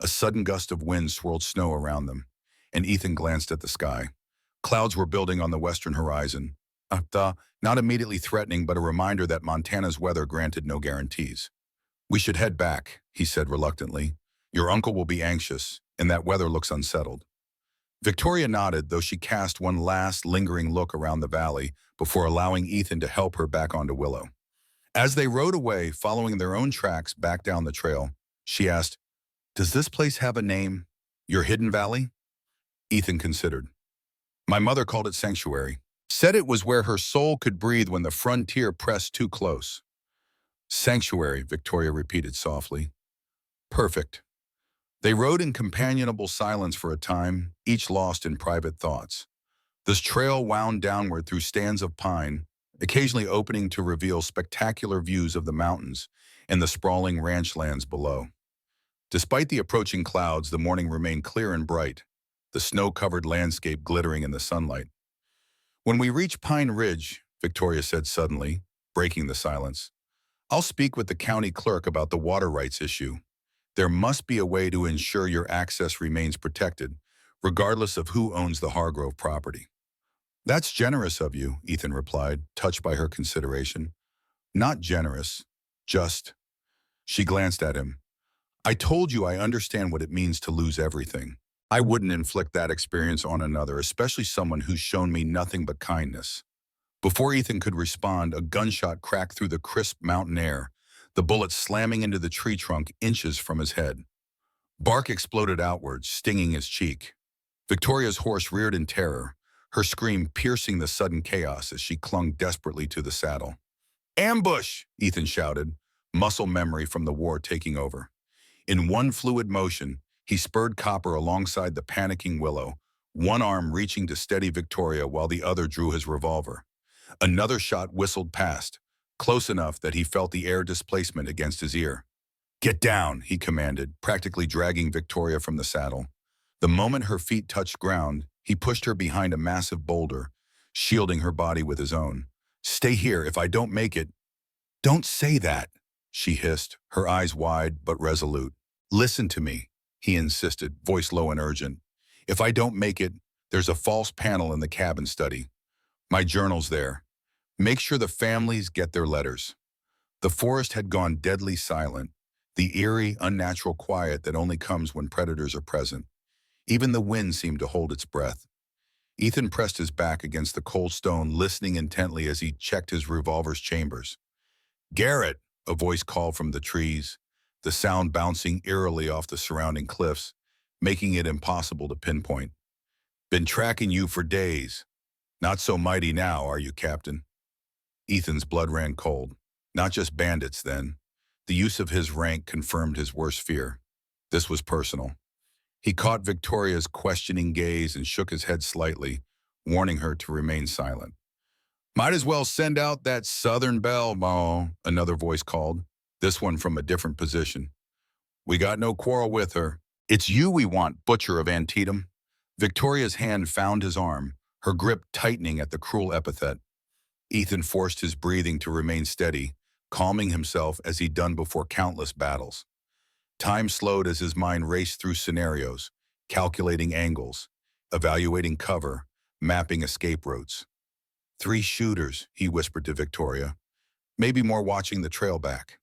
A sudden gust of wind swirled snow around them, and Ethan glanced at the sky. Clouds were building on the western horizon, not immediately threatening, but a reminder that Montana's weather granted no guarantees. "We should head back," he said reluctantly. "Your uncle will be anxious, and that weather looks unsettled." Victoria nodded, though she cast one last, lingering look around the valley before allowing Ethan to help her back onto Willow. As they rode away, following their own tracks back down the trail, she asked, "Does this place have a name? Your hidden valley?" Ethan considered. "My mother called it Sanctuary. Said it was where her soul could breathe when the frontier pressed too close." "Sanctuary," Victoria repeated softly. "Perfect." They rode in companionable silence for a time, each lost in private thoughts. This trail wound downward through stands of pine, occasionally opening to reveal spectacular views of the mountains and the sprawling ranch lands below. Despite the approaching clouds, the morning remained clear and bright, the snow-covered landscape glittering in the sunlight. "When we reach Pine Ridge," Victoria said suddenly, breaking the silence, "I'll speak with the county clerk about the water rights issue. There must be a way to ensure your access remains protected, regardless of who owns the Hargrove property." "That's generous of you," Ethan replied, touched by her consideration. "Not generous, just." She glanced at him. "I told you I understand what it means to lose everything. I wouldn't inflict that experience on another, especially someone who's shown me nothing but kindness." Before Ethan could respond, a gunshot cracked through the crisp mountain air, the bullet slamming into the tree trunk inches from his head. Bark exploded outwards, stinging his cheek. Victoria's horse reared in terror, her scream piercing the sudden chaos as she clung desperately to the saddle. "Ambush!" Ethan shouted, muscle memory from the war taking over. In one fluid motion, he spurred Copper alongside the panicking Willow, one arm reaching to steady Victoria while the other drew his revolver. Another shot whistled past, close enough that he felt the air displacement against his ear. "Get down," he commanded, practically dragging Victoria from the saddle. The moment her feet touched ground, he pushed her behind a massive boulder, shielding her body with his own. "Stay here. If I don't make it—" "Don't say that," she hissed, her eyes wide but resolute. "Listen to me," he insisted, voice low and urgent. "If I don't make it, there's a false panel in the cabin study. My journal's there. Make sure the families get their letters." The forest had gone deadly silent, the eerie, unnatural quiet that only comes when predators are present. Even the wind seemed to hold its breath. Ethan pressed his back against the cold stone, listening intently as he checked his revolver's chambers. "Garrett," a voice called from the trees, the sound bouncing eerily off the surrounding cliffs, making it impossible to pinpoint. "Been tracking you for days. Not so mighty now, are you, Captain?" Ethan's blood ran cold. Not just bandits, then. The use of his rank confirmed his worst fear. This was personal. He caught Victoria's questioning gaze and shook his head slightly, warning her to remain silent. "Might as well send out that Southern Belle, Ma," another voice called, this one from a different position. "We got no quarrel with her. It's you we want, butcher of Antietam." Victoria's hand found his arm, her grip tightening at the cruel epithet. Ethan forced his breathing to remain steady, calming himself as he'd done before countless battles. Time slowed as his mind raced through scenarios, calculating angles, evaluating cover, mapping escape routes. "3 shooters," he whispered to Victoria, "maybe more watching the trail back."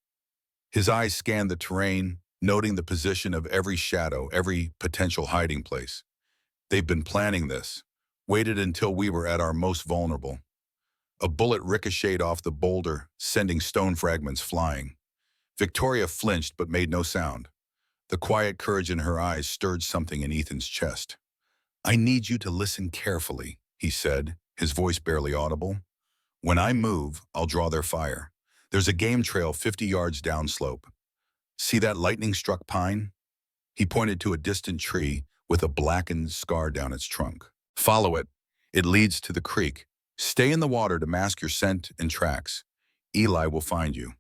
His eyes scanned the terrain, noting the position of every shadow, every potential hiding place. "They've been planning this, waited until we were at our most vulnerable." A bullet ricocheted off the boulder, sending stone fragments flying. Victoria flinched but made no sound. The quiet courage in her eyes stirred something in Ethan's chest. "I need you to listen carefully," he said, his voice barely audible. "When I move, I'll draw their fire. There's a game trail 50 yards downslope. See that lightning-struck pine?" He pointed to a distant tree with a blackened scar down its trunk. "Follow it. It leads to the creek. Stay in the water to mask your scent and tracks. Eli will find you."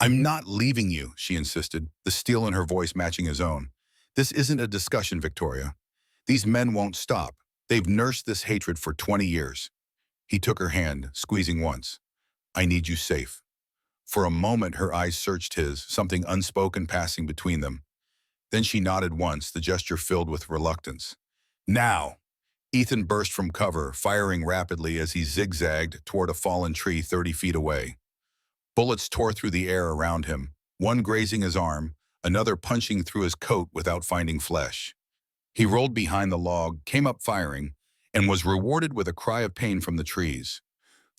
I'm not leaving you, she insisted, the steel in her voice matching his own. This isn't a discussion, Victoria. These men won't stop. They've nursed this hatred for 20 years. He took her hand, squeezing once. I need you safe. For a moment, her eyes searched his, something unspoken passing between them. Then she nodded once, the gesture filled with reluctance. Now! Ethan burst from cover, firing rapidly as he zigzagged toward a fallen tree 30 feet away. Bullets tore through the air around him, one grazing his arm, another punching through his coat without finding flesh. He rolled behind the log, came up firing, and was rewarded with a cry of pain from the trees.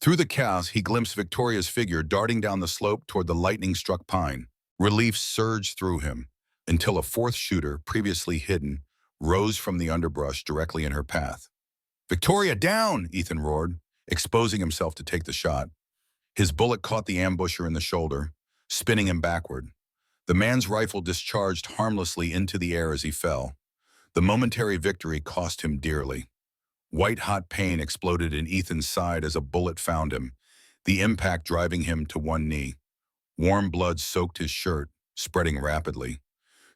Through the chaos, he glimpsed Victoria's figure darting down the slope toward the lightning-struck pine. Relief surged through him, until a fourth shooter, previously hidden, rose from the underbrush directly in her path. Victoria, down! Ethan roared, exposing himself to take the shot. His bullet caught the ambusher in the shoulder, spinning him backward. The man's rifle discharged harmlessly into the air as he fell. The momentary victory cost him dearly. White-hot pain exploded in Ethan's side as a bullet found him, the impact driving him to one knee. Warm blood soaked his shirt, spreading rapidly.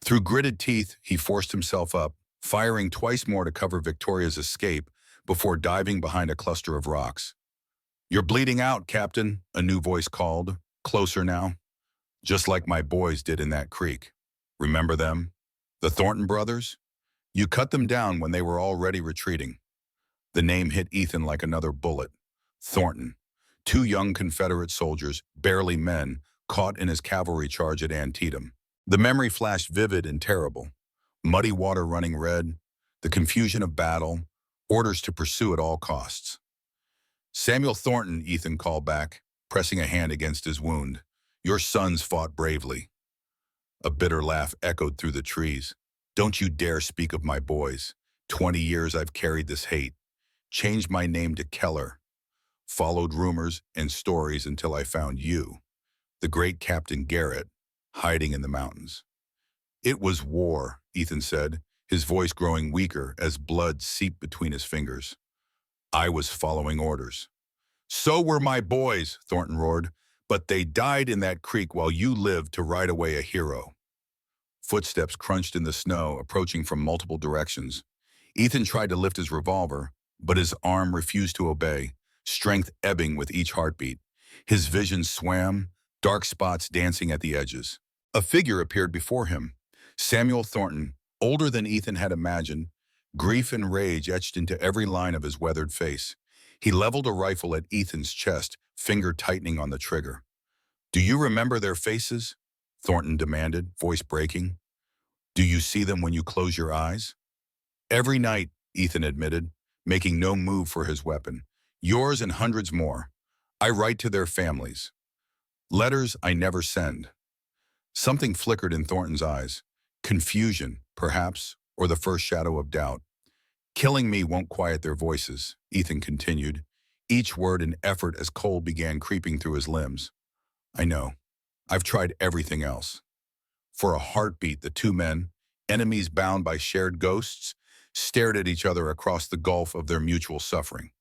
Through gritted teeth, he forced himself up, firing twice more to cover Victoria's escape before diving behind a cluster of rocks. You're bleeding out, Captain, a new voice called, closer now. Just like my boys did in that creek. Remember them? The Thornton brothers? You cut them down when they were already retreating. The name hit Ethan like another bullet. Thornton. Two young Confederate soldiers, barely men, caught in his cavalry charge at Antietam. The memory flashed vivid and terrible. Muddy water running red, the confusion of battle, orders to pursue at all costs. Samuel Thornton, Ethan called back, pressing a hand against his wound. Your sons fought bravely. A bitter laugh echoed through the trees. Don't you dare speak of my boys. 20 years I've carried this hate. Changed my name to Keller. Followed rumors and stories until I found you, the great Captain Garrett, hiding in the mountains. It was war, Ethan said, his voice growing weaker as blood seeped between his fingers. I was following orders. So were my boys, Thornton roared, but they died in that creek while you lived to ride away a hero. Footsteps crunched in the snow, approaching from multiple directions. Ethan tried to lift his revolver, but his arm refused to obey, strength ebbing with each heartbeat. His vision swam, dark spots dancing at the edges. A figure appeared before him. Samuel Thornton, older than Ethan had imagined, grief and rage etched into every line of his weathered face. He leveled a rifle at Ethan's chest, finger tightening on the trigger. Do you remember their faces? Thornton demanded, voice breaking. Do you see them when you close your eyes? Every night, Ethan admitted, making no move for his weapon. Yours and hundreds more. I write to their families. Letters I never send. Something flickered in Thornton's eyes. Confusion, perhaps, or the first shadow of doubt. Killing me won't quiet their voices, Ethan continued, each word an effort as cold began creeping through his limbs. I know. I've tried everything else. For a heartbeat, the two men, enemies bound by shared ghosts, stared at each other across the gulf of their mutual suffering.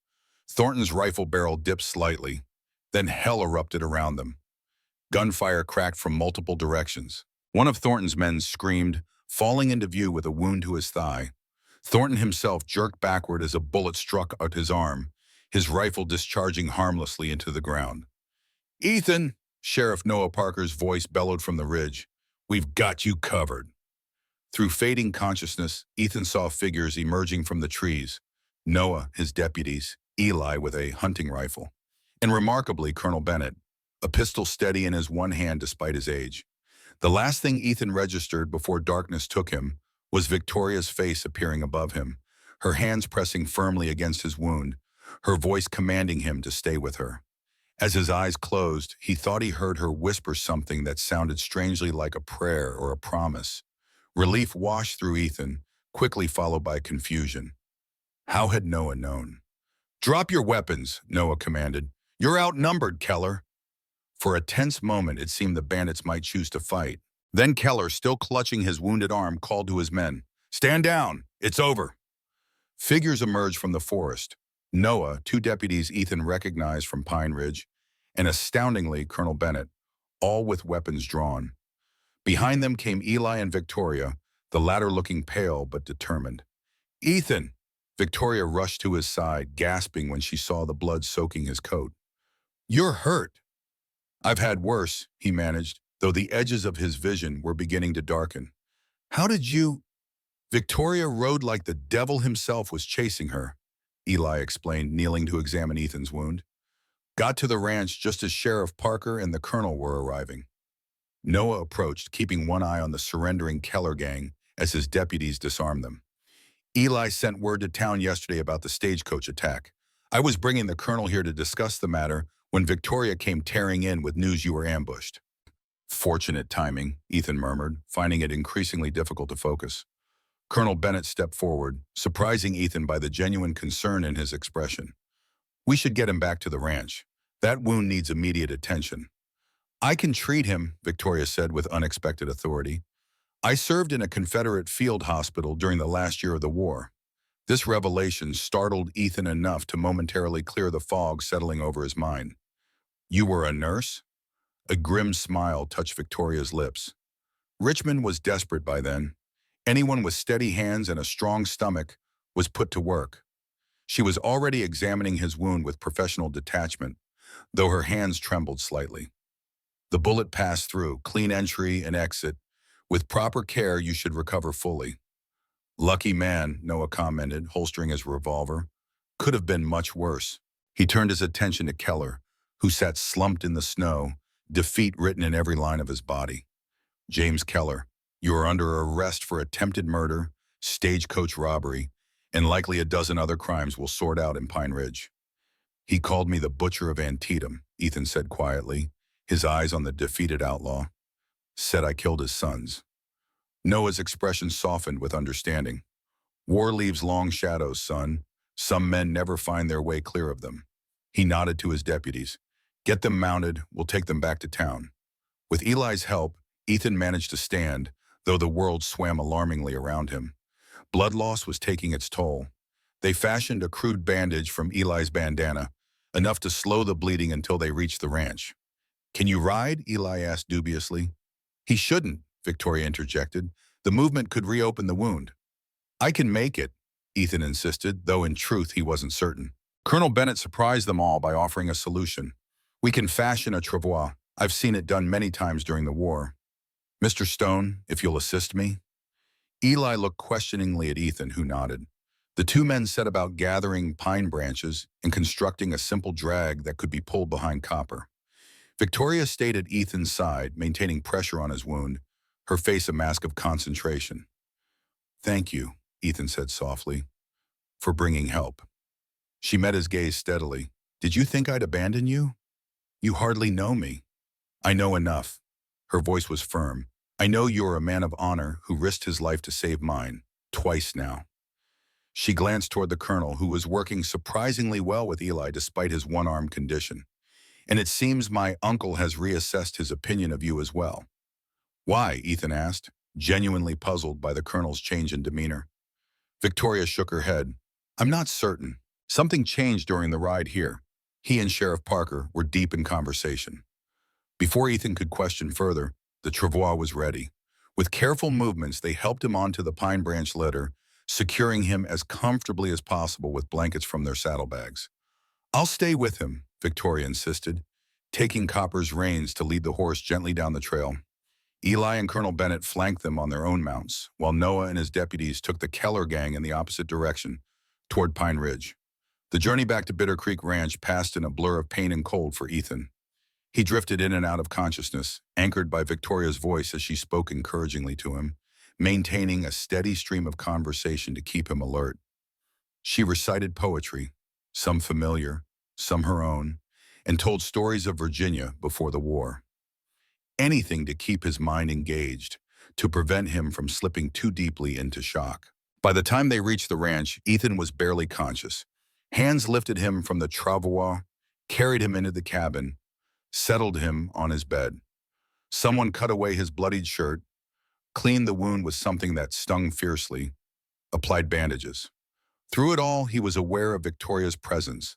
Thornton's rifle barrel dipped slightly, then hell erupted around them. Gunfire cracked from multiple directions. One of Thornton's men screamed, falling into view with a wound to his thigh. Thornton himself jerked backward as a bullet struck at his arm, his rifle discharging harmlessly into the ground. Ethan, Sheriff Noah Parker's voice bellowed from the ridge, we've got you covered. Through fading consciousness, Ethan saw figures emerging from the trees. Noah, his deputies, Eli with a hunting rifle, and remarkably Colonel Bennett, a pistol steady in his one hand despite his age. The last thing Ethan registered before darkness took him was Victoria's face appearing above him, her hands pressing firmly against his wound, her voice commanding him to stay with her. As his eyes closed, he thought he heard her whisper something that sounded strangely like a prayer or a promise. Relief washed through Ethan, quickly followed by confusion. How had Noah known? Drop your weapons, Noah commanded. You're outnumbered, Keller. For a tense moment, it seemed the bandits might choose to fight. Then Keller, still clutching his wounded arm, called to his men. Stand down. It's over. Figures emerged from the forest. Noah, two deputies Ethan recognized from Pine Ridge, and astoundingly, Colonel Bennett, all with weapons drawn. Behind them came Eli and Victoria, the latter looking pale but determined. "Ethan!" Victoria rushed to his side, gasping when she saw the blood soaking his coat. "You're hurt." "I've had worse," he managed, though the edges of his vision were beginning to darken. "How did you—" "Victoria rode like the devil himself was chasing her," Eli explained, kneeling to examine Ethan's wound. "Got to the ranch just as Sheriff Parker and the colonel were arriving." Noah approached, keeping one eye on the surrendering Keller gang as his deputies disarmed them. "Eli sent word to town yesterday about the stagecoach attack. I was bringing the colonel here to discuss the matter when Victoria came tearing in with news you were ambushed." "Fortunate timing," Ethan murmured, finding it increasingly difficult to focus. Colonel Bennett stepped forward, surprising Ethan by the genuine concern in his expression. "We should get him back to the ranch. That wound needs immediate attention." "I can treat him," Victoria said with unexpected authority. "I served in a Confederate field hospital during the last year of the war." This revelation startled Ethan enough to momentarily clear the fog settling over his mind. "You were a nurse?" A grim smile touched Victoria's lips. Richmond was desperate by then. Anyone with steady hands and a strong stomach was put to work. She was already examining his wound with professional detachment, though her hands trembled slightly. "The bullet passed through, clean entry and exit. With proper care, you should recover fully." "Lucky man," Noah commented, holstering his revolver. "Could have been much worse." He turned his attention to Keller, who sat slumped in the snow, defeat written in every line of his body. "James Keller, you are under arrest for attempted murder, stagecoach robbery, and likely a dozen other crimes we'll sort out in Pine Ridge." "He called me the Butcher of Antietam," Ethan said quietly, his eyes on the defeated outlaw. "Said I killed his sons." Noah's expression softened with understanding. "War leaves long shadows, son. Some men never find their way clear of them." He nodded to his deputies. "Get them mounted, we'll take them back to town." With Eli's help, Ethan managed to stand, though the world swam alarmingly around him. Blood loss was taking its toll. They fashioned a crude bandage from Eli's bandana, enough to slow the bleeding until they reached the ranch. "Can you ride?" Eli asked dubiously. "He shouldn't," Victoria interjected. "The movement could reopen the wound." "I can make it," Ethan insisted, though in truth he wasn't certain. Colonel Bennett surprised them all by offering a solution. "We can fashion a travois. I've seen it done many times during the war. Mr. Stone, if you'll assist me." Eli looked questioningly at Ethan, who nodded. The two men set about gathering pine branches and constructing a simple drag that could be pulled behind Copper. Victoria stayed at Ethan's side, maintaining pressure on his wound, her face a mask of concentration. "Thank you," Ethan said softly, "for bringing help." She met his gaze steadily. "Did you think I'd abandon you? You hardly know me." "I know enough." Her voice was firm. "I know you're a man of honor who risked his life to save mine, twice now." She glanced toward the colonel, who was working surprisingly well with Eli despite his one-arm condition. "And it seems my uncle has reassessed his opinion of you as well." "Why?" Ethan asked, genuinely puzzled by the colonel's change in demeanor. Victoria shook her head. "I'm not certain. Something changed during the ride here." He and Sheriff Parker were deep in conversation. Before Ethan could question further, the travois was ready. With careful movements, they helped him onto the pine branch litter, securing him as comfortably as possible with blankets from their saddlebags. "I'll stay with him," Victoria insisted, taking Copper's reins to lead the horse gently down the trail. Eli and Colonel Bennett flanked them on their own mounts, while Noah and his deputies took the Keller gang in the opposite direction, toward Pine Ridge. The journey back to Bitter Creek Ranch passed in a blur of pain and cold for Ethan. He drifted in and out of consciousness, anchored by Victoria's voice as she spoke encouragingly to him, maintaining a steady stream of conversation to keep him alert. She recited poetry, some familiar, some her own, and told stories of Virginia before the war. Anything to keep his mind engaged, to prevent him from slipping too deeply into shock. By the time they reached the ranch, Ethan was barely conscious. Hands lifted him from the travois, carried him into the cabin, settled him on his bed. Someone cut away his bloodied shirt, cleaned the wound with something that stung fiercely, applied bandages. Through it all, he was aware of Victoria's presence,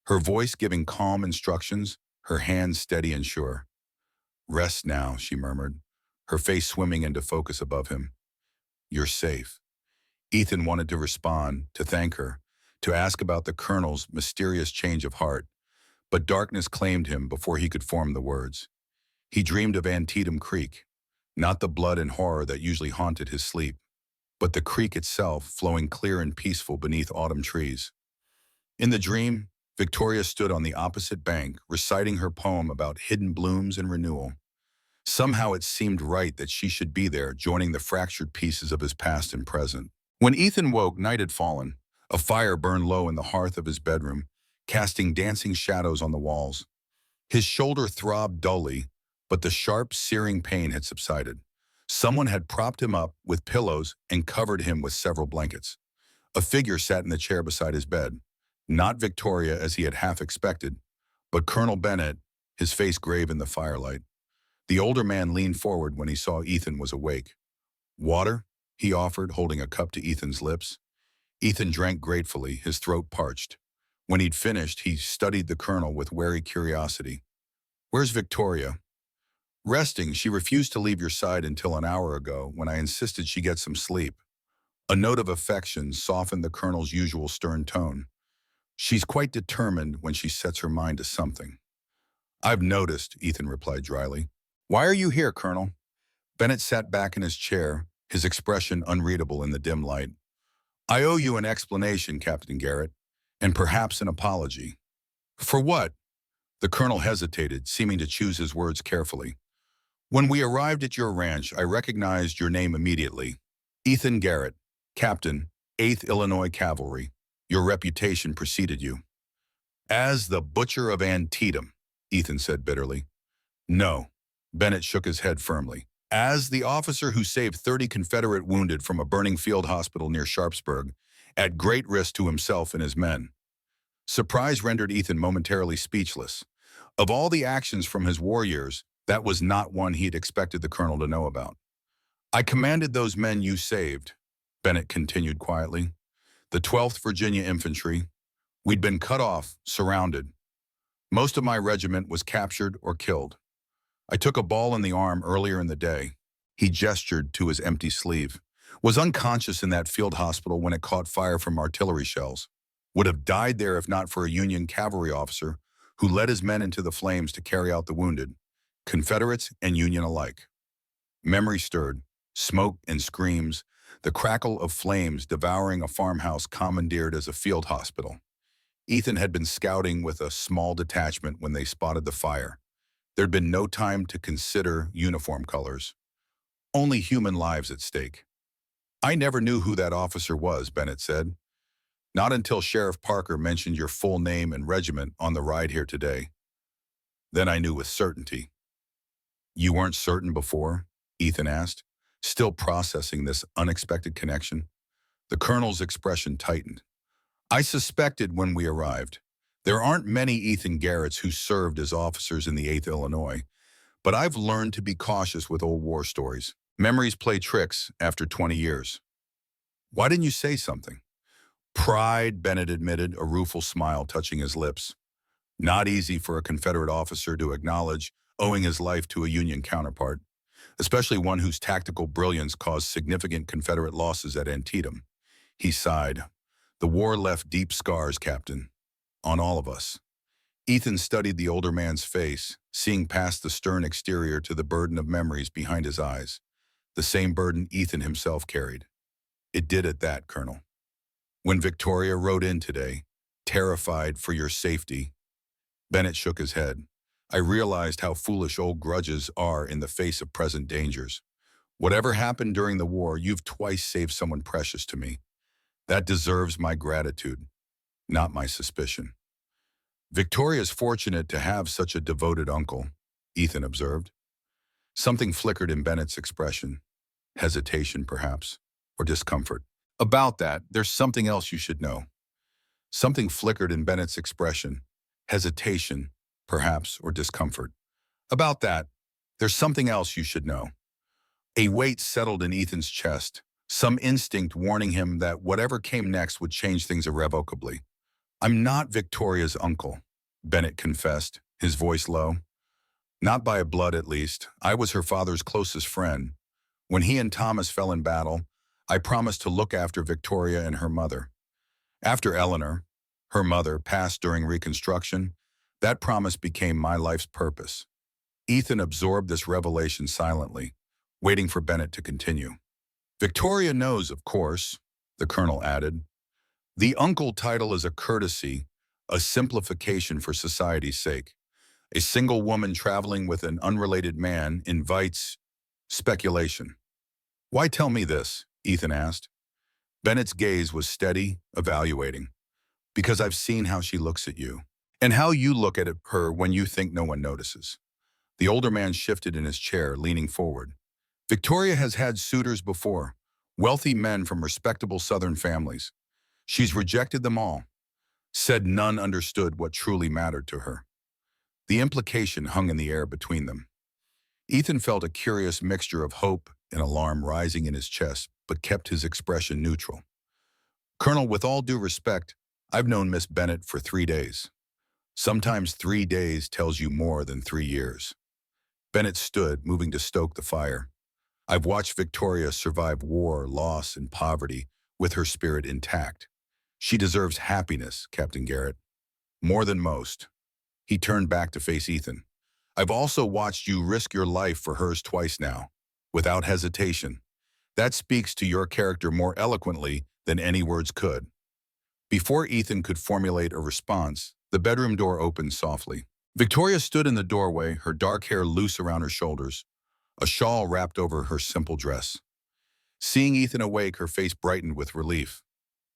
her voice giving calm instructions, her hands steady and sure. Rest now, she murmured, her face swimming into focus above him. You're safe. Ethan wanted to respond, to thank her, to ask about the colonel's mysterious change of heart, but darkness claimed him before he could form the words. He dreamed of Antietam Creek, not the blood and horror that usually haunted his sleep, but the creek itself flowing clear and peaceful beneath autumn trees. In the dream, Victoria stood on the opposite bank, reciting her poem about hidden blooms and renewal. Somehow it seemed right that she should be there, joining the fractured pieces of his past and present. When Ethan woke, night had fallen. A fire burned low in the hearth of his bedroom, casting dancing shadows on the walls. His shoulder throbbed dully, but the sharp, searing pain had subsided. Someone had propped him up with pillows and covered him with several blankets. A figure sat in the chair beside his bed. Not Victoria, as he had half expected, but Colonel Bennett, his face grave in the firelight. The older man leaned forward when he saw Ethan was awake. Water? He offered, holding a cup to Ethan's lips. Ethan drank gratefully, his throat parched. When he'd finished, he studied the colonel with wary curiosity. Where's Victoria? Resting. She refused to leave your side until an hour ago, when I insisted she get some sleep. A note of affection softened the colonel's usual stern tone. She's quite determined when she sets her mind to something. I've noticed, Ethan replied dryly. Why are you here, Colonel? Bennett sat back in his chair, his expression unreadable in the dim light. I owe you an explanation, Captain Garrett, and perhaps an apology. For what? The colonel hesitated, seeming to choose his words carefully. When we arrived at your ranch, I recognized your name immediately. Ethan Garrett, Captain, 8th Illinois Cavalry. Your reputation preceded you. As the butcher of Antietam, Ethan said bitterly. No, Bennett shook his head firmly. As the officer who saved 30 Confederate wounded from a burning field hospital near Sharpsburg, at great risk to himself and his men. Surprise rendered Ethan momentarily speechless. Of all the actions from his war years, that was not one he'd expected the colonel to know about. I commanded those men you saved, Bennett continued quietly. The 12th Virginia Infantry. We'd been cut off, surrounded. Most of my regiment was captured or killed. I took a ball in the arm earlier in the day. He gestured to his empty sleeve. Was unconscious in that field hospital when it caught fire from artillery shells. Would have died there if not for a Union cavalry officer who led his men into the flames to carry out the wounded, Confederates and Union alike. Memory stirred, smoke and screams, the crackle of flames devouring a farmhouse commandeered as a field hospital. Ethan had been scouting with a small detachment when they spotted the fire. There'd been no time to consider uniform colors. Only human lives at stake. I never knew who that officer was, Bennett said. Not until Sheriff Parker mentioned your full name and regiment on the ride here today. Then I knew with certainty. You weren't certain before? Ethan asked, still processing this unexpected connection. The colonel's expression tightened. I suspected when we arrived. There aren't many Ethan Garretts who served as officers in the 8th Illinois, but I've learned to be cautious with old war stories. Memories play tricks after 20 years. Why didn't you say something? Pride, Bennett admitted, a rueful smile touching his lips. Not easy for a Confederate officer to acknowledge owing his life to a Union counterpart, especially one whose tactical brilliance caused significant Confederate losses at Antietam. He sighed. The war left deep scars, Captain, on all of us. Ethan studied the older man's face, seeing past the stern exterior to the burden of memories behind his eyes, the same burden Ethan himself carried. It did at that, Colonel. When Victoria rode in today, terrified for your safety, Bennett shook his head. I realized how foolish old grudges are in the face of present dangers. Whatever happened during the war, you've twice saved someone precious to me. That deserves my gratitude, not my suspicion. Victoria's fortunate to have such a devoted uncle, Ethan observed. Something flickered in Bennett's expression. Hesitation, perhaps, or discomfort. About that, there's something else you should know. Something flickered in Bennett's expression. Hesitation, perhaps, or discomfort. About that, there's something else you should know. A weight settled in Ethan's chest, some instinct warning him that whatever came next would change things irrevocably. I'm not Victoria's uncle, Bennett confessed, his voice low. Not by blood, at least. I was her father's closest friend. When he and Thomas fell in battle, I promised to look after Victoria and her mother. After Eleanor, her mother, passed during Reconstruction, that promise became my life's purpose. Ethan absorbed this revelation silently, waiting for Bennett to continue. Victoria knows, of course, the colonel added. The uncle title is a courtesy, a simplification for society's sake. A single woman traveling with an unrelated man invites speculation. Why tell me this? Ethan asked. Bennett's gaze was steady, evaluating. Because I've seen how she looks at you, and how you look at her when you think no one notices. The older man shifted in his chair, leaning forward. Victoria has had suitors before, wealthy men from respectable Southern families. She's rejected them all, said none understood what truly mattered to her. The implication hung in the air between them. Ethan felt a curious mixture of hope and alarm rising in his chest, but kept his expression neutral. Colonel, with all due respect, I've known Miss Bennett for 3 days. Sometimes 3 days tells you more than 3 years. Bennett stood, moving to stoke the fire. I've watched Victoria survive war, loss, and poverty with her spirit intact. She deserves happiness, Captain Garrett. More than most. He turned back to face Ethan. I've also watched you risk your life for hers twice now, without hesitation. That speaks to your character more eloquently than any words could. Before Ethan could formulate a response, the bedroom door opened softly. Victoria stood in the doorway, her dark hair loose around her shoulders, a shawl wrapped over her simple dress. Seeing Ethan awake, her face brightened with relief.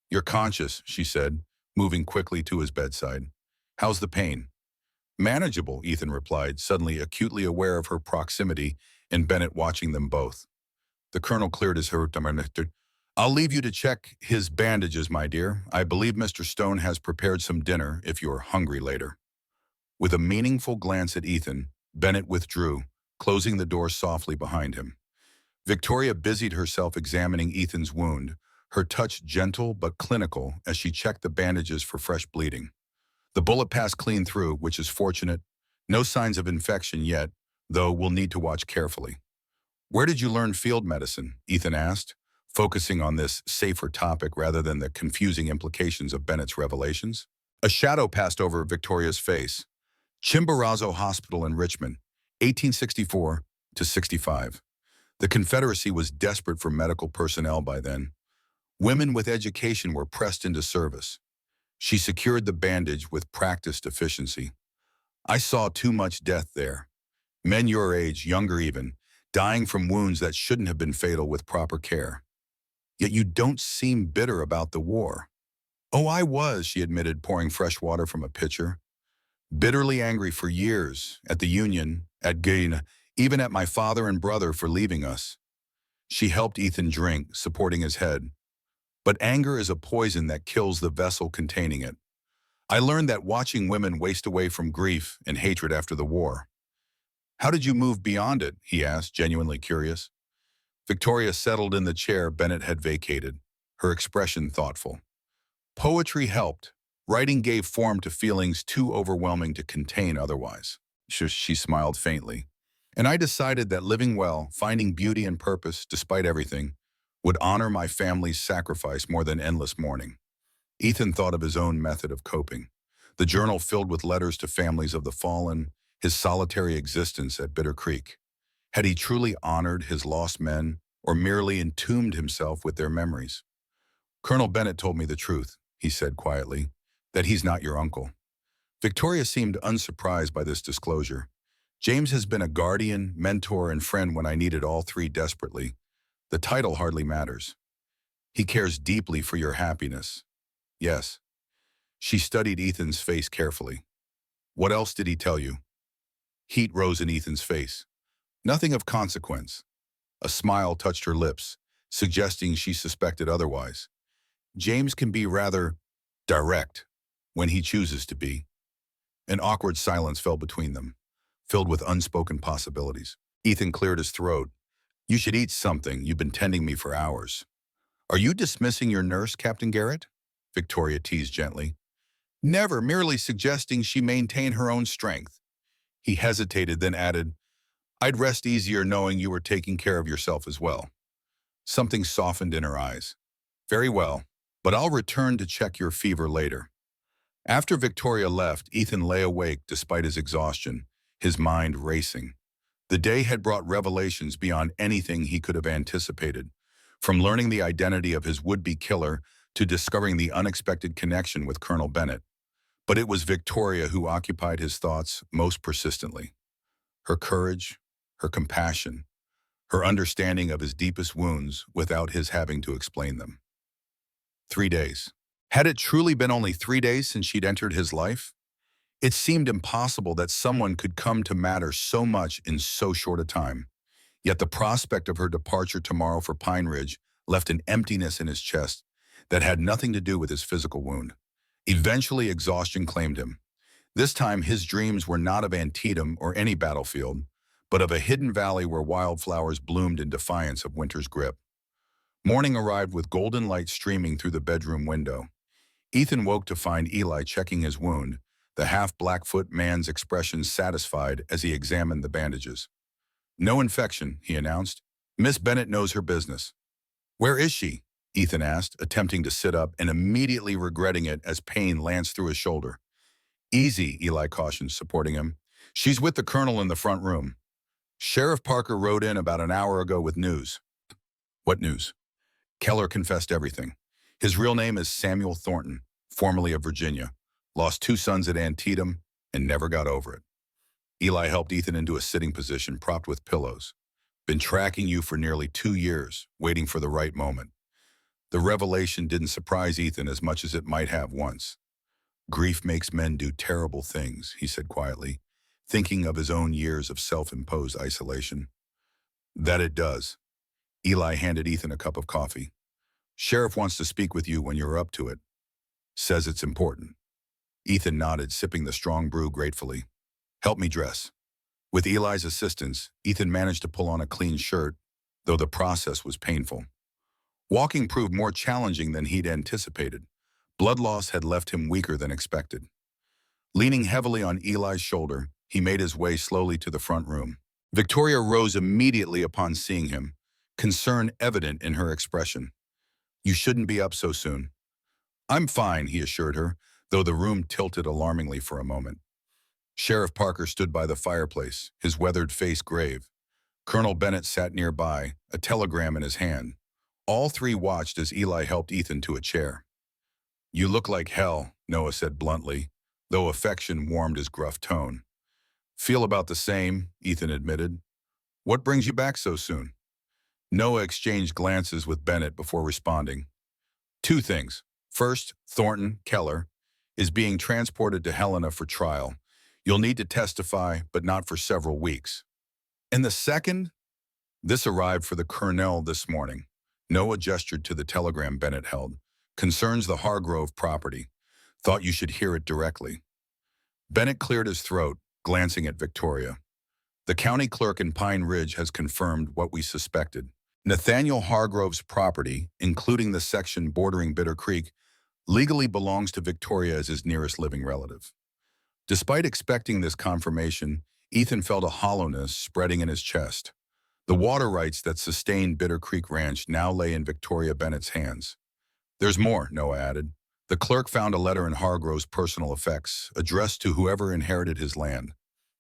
You're conscious, she said, moving quickly to his bedside. How's the pain? Manageable, Ethan replied, suddenly acutely aware of her proximity and Bennett watching them both. The colonel cleared his throat. I'll leave you to check his bandages, my dear. I believe Mr. Stone has prepared some dinner if you're hungry later. With a meaningful glance at Ethan, Bennett withdrew, closing the door softly behind him. Victoria busied herself examining Ethan's wound, her touch gentle but clinical as she checked the bandages for fresh bleeding. The bullet passed clean through, which is fortunate. No signs of infection yet, though we'll need to watch carefully. Where did you learn field medicine? Ethan asked, focusing on this safer topic rather than the confusing implications of Bennett's revelations. A shadow passed over Victoria's face. Chimborazo Hospital in Richmond, 1864 to 65. The Confederacy was desperate for medical personnel by then. Women with education were pressed into service. She secured the bandage with practiced efficiency. I saw too much death there. Men your age, younger even, dying from wounds that shouldn't have been fatal with proper care. Yet you don't seem bitter about the war. Oh, I was, she admitted, pouring fresh water from a pitcher. Bitterly angry for years, at the Union, at Guiana, even at my father and brother for leaving us. She helped Ethan drink, supporting his head. But anger is a poison that kills the vessel containing it. I learned that watching women waste away from grief and hatred after the war. How did you move beyond it? He asked, genuinely curious. Victoria settled in the chair Bennett had vacated, her expression thoughtful. Poetry helped. Writing gave form to feelings too overwhelming to contain otherwise. She smiled faintly. And I decided that living well, finding beauty and purpose despite everything, would honor my family's sacrifice more than endless mourning. Ethan thought of his own method of coping. The journal filled with letters to families of the fallen, his solitary existence at Bitter Creek. Had he truly honored his lost men or merely entombed himself with their memories? Colonel Bennett told me the truth, he said quietly, that he's not your uncle. Victoria seemed unsurprised by this disclosure. James has been a guardian, mentor, and friend when I needed all three desperately. The title hardly matters. He cares deeply for your happiness. Yes. She studied Ethan's face carefully. What else did he tell you? Heat rose in Ethan's face. Nothing of consequence. A smile touched her lips, suggesting she suspected otherwise. James can be rather direct when he chooses to be. An awkward silence fell between them, filled with unspoken possibilities. Ethan cleared his throat. You should eat something. You've been tending me for hours. Are you dismissing your nurse, Captain Garrett? Victoria teased gently. Never, merely suggesting she maintain her own strength. He hesitated, then added, I'd rest easier knowing you were taking care of yourself as well. Something softened in her eyes. Very well, but I'll return to check your fever later. After Victoria left, Ethan lay awake despite his exhaustion, his mind racing. The day had brought revelations beyond anything he could have anticipated, from learning the identity of his would-be killer to discovering the unexpected connection with Colonel Bennett. But it was Victoria who occupied his thoughts most persistently. Her courage, her compassion, her understanding of his deepest wounds without his having to explain them. 3 days. Had it truly been only 3 days since she'd entered his life? It seemed impossible that someone could come to matter so much in so short a time. Yet the prospect of her departure tomorrow for Pine Ridge left an emptiness in his chest that had nothing to do with his physical wound. Eventually, exhaustion claimed him. This time, his dreams were not of Antietam or any battlefield, but of a hidden valley where wildflowers bloomed in defiance of winter's grip. Morning arrived with golden light streaming through the bedroom window. Ethan woke to find Eli checking his wound, the half-Blackfoot man's expression satisfied as he examined the bandages. No infection, he announced. Miss Bennett knows her business. Where is she? Ethan asked, attempting to sit up and immediately regretting it as pain lanced through his shoulder. Easy, Eli cautioned, supporting him. She's with the colonel in the front room. Sheriff Parker rode in about an hour ago with news. What news? Keller confessed everything. His real name is Samuel Thornton, formerly of Virginia. Lost 2 sons at Antietam and never got over it. Eli helped Ethan into a sitting position propped with pillows. Been tracking you for nearly 2 years, waiting for the right moment. The revelation didn't surprise Ethan as much as it might have once. Grief makes men do terrible things, he said quietly, thinking of his own years of self-imposed isolation. That it does. Eli handed Ethan a cup of coffee. Sheriff wants to speak with you when you're up to it. Says it's important. Ethan nodded, sipping the strong brew gratefully. Help me dress. With Eli's assistance, Ethan managed to pull on a clean shirt, though the process was painful. Walking proved more challenging than he'd anticipated. Blood loss had left him weaker than expected. Leaning heavily on Eli's shoulder, he made his way slowly to the front room. Victoria rose immediately upon seeing him, concern evident in her expression. You shouldn't be up so soon. I'm fine, he assured her, though the room tilted alarmingly for a moment. Sheriff Parker stood by the fireplace, his weathered face grave. Colonel Bennett sat nearby, a telegram in his hand. All 3 watched as Eli helped Ethan to a chair. You look like hell, Noah said bluntly, though affection warmed his gruff tone. Feel about the same, Ethan admitted. What brings you back so soon? Noah exchanged glances with Bennett before responding. 2 things. First, Thornton, Keller, is being transported to Helena for trial. You'll need to testify, but not for several weeks. And the second? This arrived for the colonel this morning. Noah gestured to the telegram Bennett held. Concerns the Hargrove property. Thought you should hear it directly. Bennett cleared his throat, glancing at Victoria. The county clerk in Pine Ridge has confirmed what we suspected. Nathaniel Hargrove's property, including the section bordering Bitter Creek, legally belongs to Victoria as his nearest living relative. Despite expecting this confirmation, Ethan felt a hollowness spreading in his chest. The water rights that sustained Bitter Creek Ranch now lay in Victoria Bennett's hands. There's more, Noah added. The clerk found a letter in Hargrove's personal effects, addressed to whoever inherited his land.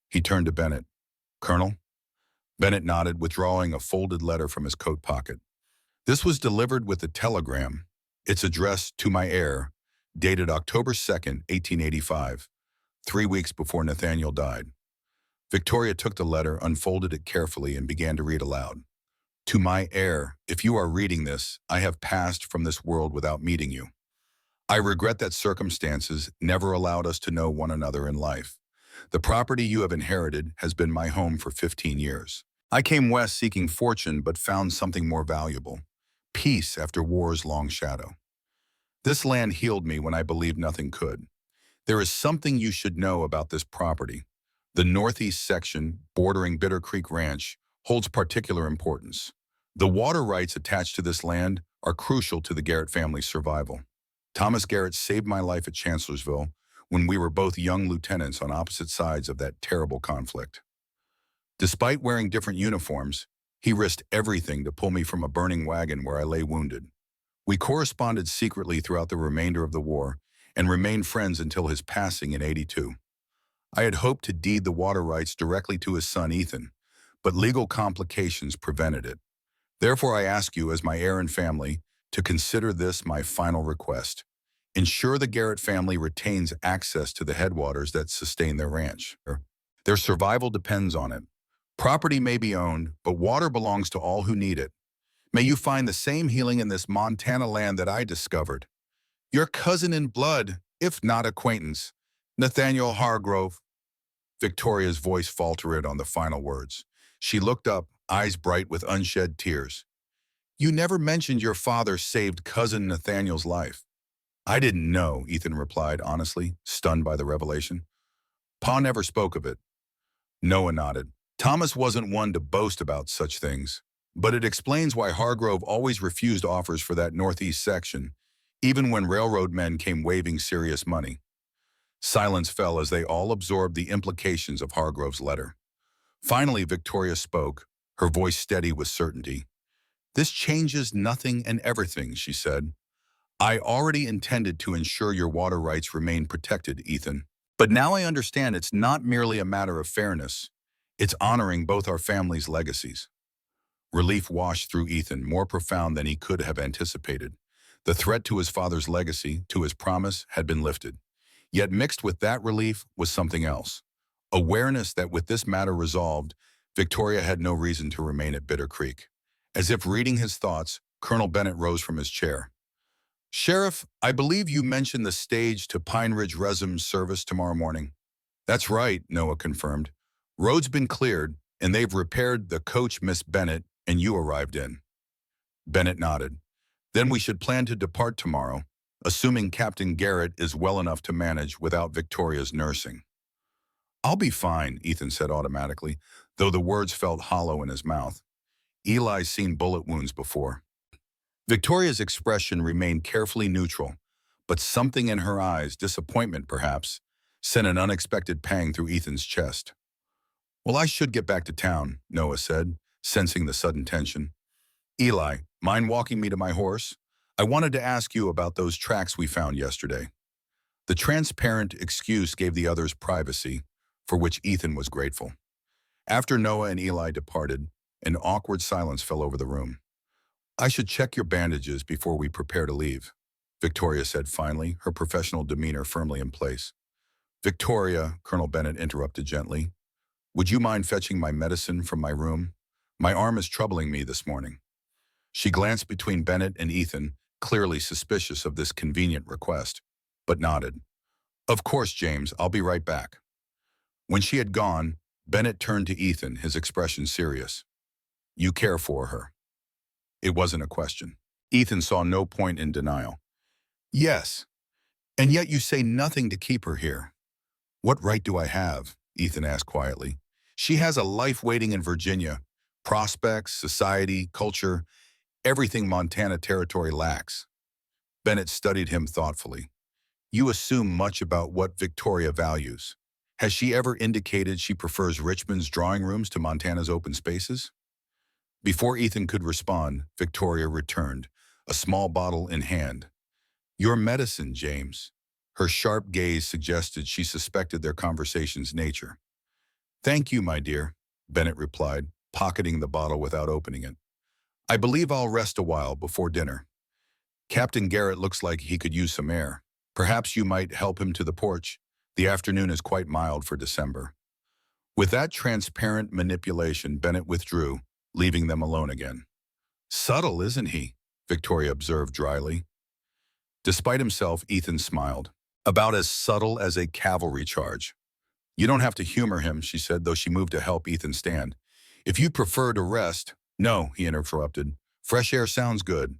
He turned to Bennett. Colonel? Bennett nodded, withdrawing a folded letter from his coat pocket. This was delivered with a telegram. It's addressed to my heir, dated October 2nd, 1885, 3 weeks before Nathaniel died. Victoria took the letter, unfolded it carefully, and began to read aloud. To my heir, if you are reading this, I have passed from this world without meeting you. I regret that circumstances never allowed us to know one another in life. The property you have inherited has been my home for 15 years. I came west seeking fortune but found something more valuable. Peace after war's long shadow. This land healed me when I believed nothing could. There is something you should know about this property. The northeast section, bordering Bitter Creek Ranch, holds particular importance. The water rights attached to this land are crucial to the Garrett family's survival. Thomas Garrett saved my life at Chancellorsville when we were both young lieutenants on opposite sides of that terrible conflict. Despite wearing different uniforms, he risked everything to pull me from a burning wagon where I lay wounded. We corresponded secretly throughout the remainder of the war and remained friends until his passing in '82. I had hoped to deed the water rights directly to his son Ethan, but legal complications prevented it. Therefore, I ask you, as my heir and family, to consider this my final request. Ensure the Garrett family retains access to the headwaters that sustain their ranch. Their survival depends on it. Property may be owned, but water belongs to all who need it. May you find the same healing in this Montana land that I discovered. Your cousin in blood, if not acquaintance, Nathaniel Hargrove. Victoria's voice faltered on the final words. She looked up, eyes bright with unshed tears. You never mentioned your father saved cousin Nathaniel's life. I didn't know, Ethan replied honestly, stunned by the revelation. Pa never spoke of it. Noah nodded. Thomas wasn't one to boast about such things, but it explains why Hargrove always refused offers for that northeast section, even when railroad men came waving serious money. Silence fell as they all absorbed the implications of Hargrove's letter. Finally, Victoria spoke, her voice steady with certainty. This changes nothing and everything, she said. I already intended to ensure your water rights remain protected, Ethan. But now I understand it's not merely a matter of fairness. It's honoring both our families' legacies. Relief washed through Ethan, more profound than he could have anticipated. The threat to his father's legacy, to his promise, had been lifted. Yet mixed with that relief was something else. Awareness that with this matter resolved, Victoria had no reason to remain at Bitter Creek. As if reading his thoughts, Colonel Bennett rose from his chair. Sheriff, I believe you mentioned the stage to Pine Ridge Resum's service tomorrow morning. That's right, Noah confirmed. Road's been cleared, and they've repaired the coach Miss Bennett and you arrived in. Bennett nodded. Then we should plan to depart tomorrow, assuming Captain Garrett is well enough to manage without Victoria's nursing. I'll be fine, Ethan said automatically, though the words felt hollow in his mouth. Eli's seen bullet wounds before. Victoria's expression remained carefully neutral, but something in her eyes, disappointment perhaps, sent an unexpected pang through Ethan's chest. Well, I should get back to town, Noah said, sensing the sudden tension. Eli, mind walking me to my horse? I wanted to ask you about those tracks we found yesterday. The transparent excuse gave the others privacy, for which Ethan was grateful. After Noah and Eli departed, an awkward silence fell over the room. I should check your bandages before we prepare to leave, Victoria said finally, her professional demeanor firmly in place. Victoria, Colonel Bennett interrupted gently, would you mind fetching my medicine from my room? My arm is troubling me this morning. She glanced between Bennett and Ethan, clearly suspicious of this convenient request, but nodded. Of course, James, I'll be right back. When she had gone, Bennett turned to Ethan, his expression serious. You care for her. It wasn't a question. Ethan saw no point in denial. Yes, and yet you say nothing to keep her here. What right do I have? Ethan asked quietly. She has a life waiting in Virginia. Prospects, society, culture, everything Montana territory lacks. Bennett studied him thoughtfully. You assume much about what Victoria values. Has she ever indicated she prefers Richmond's drawing rooms to Montana's open spaces? Before Ethan could respond, Victoria returned, a small bottle in hand. Your medicine, James. Her sharp gaze suggested she suspected their conversation's nature. Thank you, my dear, Bennett replied, pocketing the bottle without opening it. I believe I'll rest a while before dinner. Captain Garrett looks like he could use some air. Perhaps you might help him to the porch. The afternoon is quite mild for December. With that transparent manipulation, Bennett withdrew, leaving them alone again. Subtle, isn't he? Victoria observed dryly. Despite himself, Ethan smiled. About as subtle as a cavalry charge. You don't have to humor him, she said, though she moved to help Ethan stand. If you prefer to rest... No, he interrupted. Fresh air sounds good.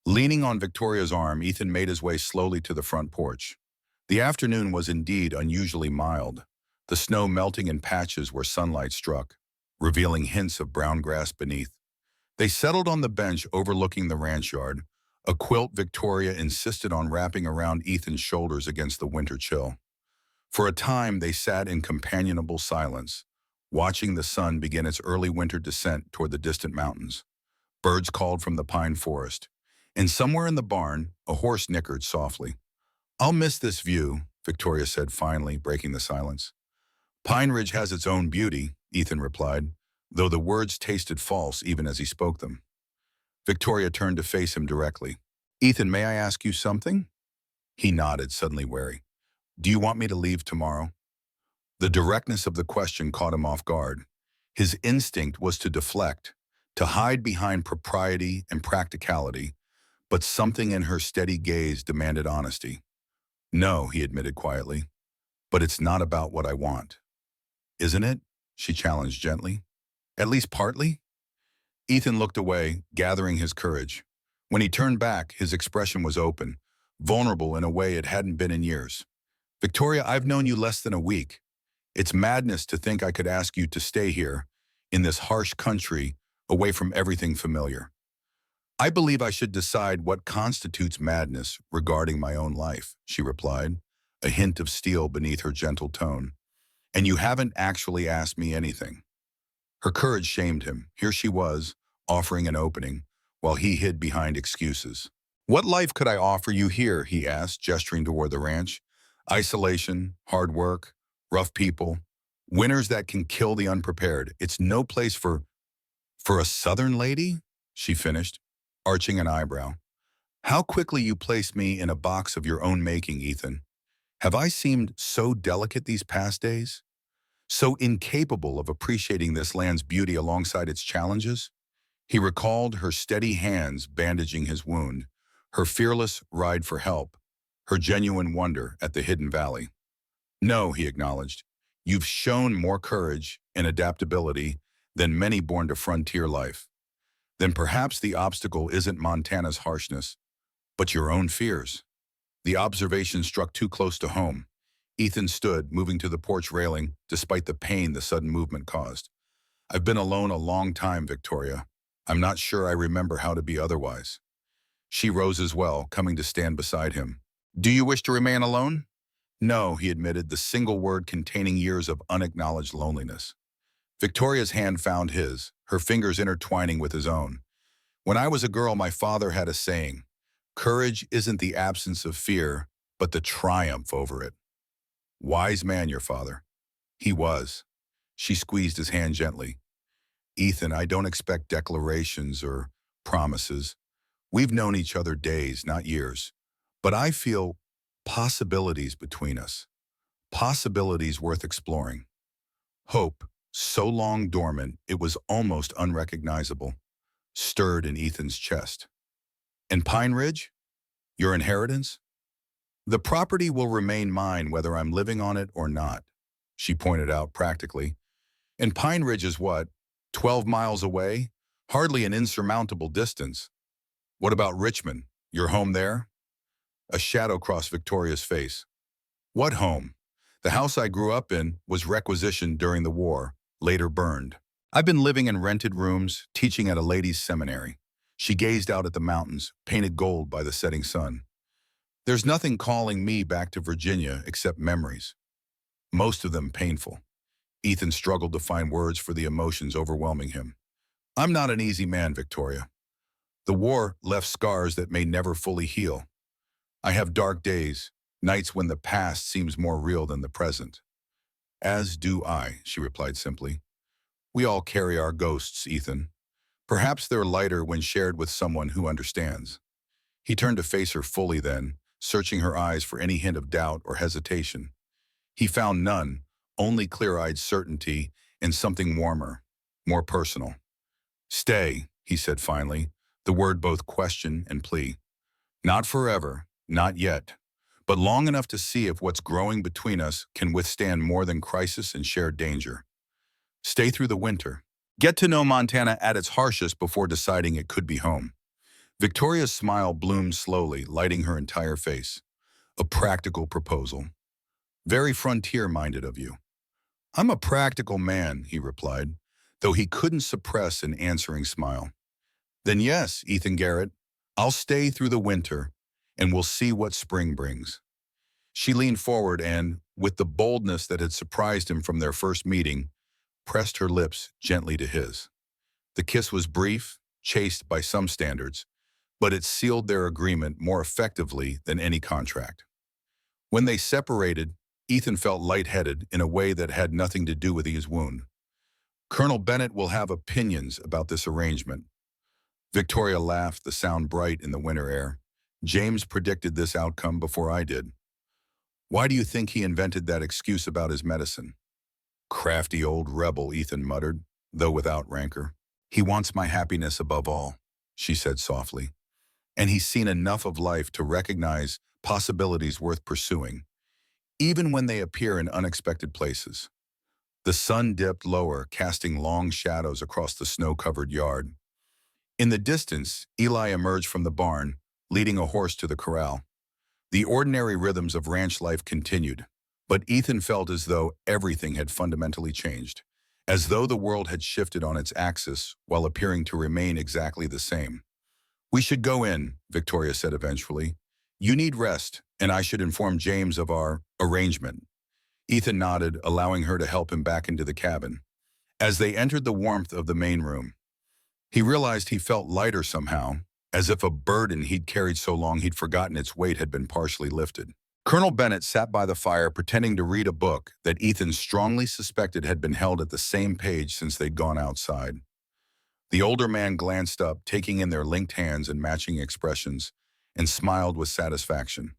Leaning on Victoria's arm, Ethan made his way slowly to the front porch. The afternoon was indeed unusually mild, the snow melting in patches where sunlight struck, revealing hints of brown grass beneath. They settled on the bench overlooking the ranch yard, a quilt Victoria insisted on wrapping around Ethan's shoulders against the winter chill. For a time, they sat in companionable silence, watching the sun begin its early winter descent toward the distant mountains. Birds called from the pine forest, and somewhere in the barn, a horse nickered softly. "I'll miss this view," Victoria said finally, breaking the silence. "Pine Ridge has its own beauty," Ethan replied, though the words tasted false even as he spoke them. Victoria turned to face him directly. "Ethan, may I ask you something?" He nodded, suddenly wary. "Do you want me to leave tomorrow?" The directness of the question caught him off guard. His instinct was to deflect, to hide behind propriety and practicality, but something in her steady gaze demanded honesty. "No," he admitted quietly, "but it's not about what I want." "Isn't it?" she challenged gently. "At least partly?" Ethan looked away, gathering his courage. When he turned back, his expression was open, vulnerable in a way it hadn't been in years. "Victoria, I've known you less than a week. It's madness to think I could ask you to stay here, in this harsh country, away from everything familiar. I believe I should decide what constitutes madness regarding my own life," she replied, a hint of steel beneath her gentle tone. "And you haven't actually asked me anything." Her courage shamed him. Here she was, offering an opening, while he hid behind excuses. "What life could I offer you here?" he asked, gesturing toward the ranch. "Isolation, hard work, rough people, winters that can kill the unprepared. It's no place for a Southern lady?" she finished, arching an eyebrow. "How quickly you place me in a box of your own making, Ethan. Have I seemed so delicate these past days? So incapable of appreciating this land's beauty alongside its challenges?" He recalled her steady hands bandaging his wound, her fearless ride for help, her genuine wonder at the hidden valley. "No," he acknowledged, "you've shown more courage and adaptability than many born to frontier life. Then perhaps the obstacle isn't Montana's harshness, but your own fears." The observation struck too close to home. Ethan stood, moving to the porch railing, despite the pain the sudden movement caused. "I've been alone a long time, Victoria. I'm not sure I remember how to be otherwise." She rose as well, coming to stand beside him. "Do you wish to remain alone?" "No," he admitted, the single word containing years of unacknowledged loneliness. Victoria's hand found his, her fingers intertwining with his own. "When I was a girl, my father had a saying, 'Courage isn't the absence of fear, but the triumph over it.' Wise man, your father." "He was." She squeezed his hand gently. "Ethan, I don't expect declarations or promises. We've known each other days, not years. But I feel possibilities between us. Possibilities worth exploring." Hope, so long dormant it was almost unrecognizable, stirred in Ethan's chest. "And Pine Ridge? Your inheritance?" "The property will remain mine whether I'm living on it or not," she pointed out practically. "And Pine Ridge is what? 12 miles away? Hardly an insurmountable distance. What about Richmond? Your home there?" A shadow crossed Victoria's face. "What home? The house I grew up in was requisitioned during the war, later burned. I've been living in rented rooms, teaching at a ladies' seminary." She gazed out at the mountains, painted gold by the setting sun. "There's nothing calling me back to Virginia except memories. Most of them painful." Ethan struggled to find words for the emotions overwhelming him. "I'm not an easy man, Victoria. The war left scars that may never fully heal. I have dark days, nights when the past seems more real than the present." "As do I," she replied simply. "We all carry our ghosts, Ethan. Perhaps they're lighter when shared with someone who understands." He turned to face her fully then, searching her eyes for any hint of doubt or hesitation. He found none, only clear-eyed certainty and something warmer, more personal. "Stay," he said finally, the word both question and plea. "Not forever, not yet, but long enough to see if what's growing between us can withstand more than crisis and shared danger. Stay through the winter. Get to know Montana at its harshest before deciding it could be home." Victoria's smile bloomed slowly, lighting her entire face. "A practical proposal. Very frontier-minded of you." "I'm a practical man," he replied, though he couldn't suppress an answering smile. "Then yes, Ethan Garrett, I'll stay through the winter, and we'll see what spring brings." She leaned forward and, with the boldness that had surprised him from their first meeting, pressed her lips gently to his. The kiss was brief, chaste by some standards, but it sealed their agreement more effectively than any contract. When they separated, Ethan felt lightheaded in a way that had nothing to do with his wound. Colonel Bennett will have opinions about this arrangement. Victoria laughed, the sound bright in the winter air. James predicted this outcome before I did. Why do you think he invented that excuse about his medicine? Crafty old rebel, Ethan muttered, though without rancor. He wants my happiness above all, she said softly. And he's seen enough of life to recognize possibilities worth pursuing, even when they appear in unexpected places. The sun dipped lower, casting long shadows across the snow-covered yard. In the distance, Eli emerged from the barn, leading a horse to the corral. The ordinary rhythms of ranch life continued, but Ethan felt as though everything had fundamentally changed, as though the world had shifted on its axis while appearing to remain exactly the same. We should go in, Victoria said eventually. You need rest, and I should inform James of our arrangement. Ethan nodded, allowing her to help him back into the cabin. As they entered the warmth of the main room, he realized he felt lighter somehow, as if a burden he'd carried so long he'd forgotten its weight had been partially lifted. Colonel Bennett sat by the fire pretending to read a book that Ethan strongly suspected had been held at the same page since they'd gone outside. The older man glanced up, taking in their linked hands and matching expressions, and smiled with satisfaction.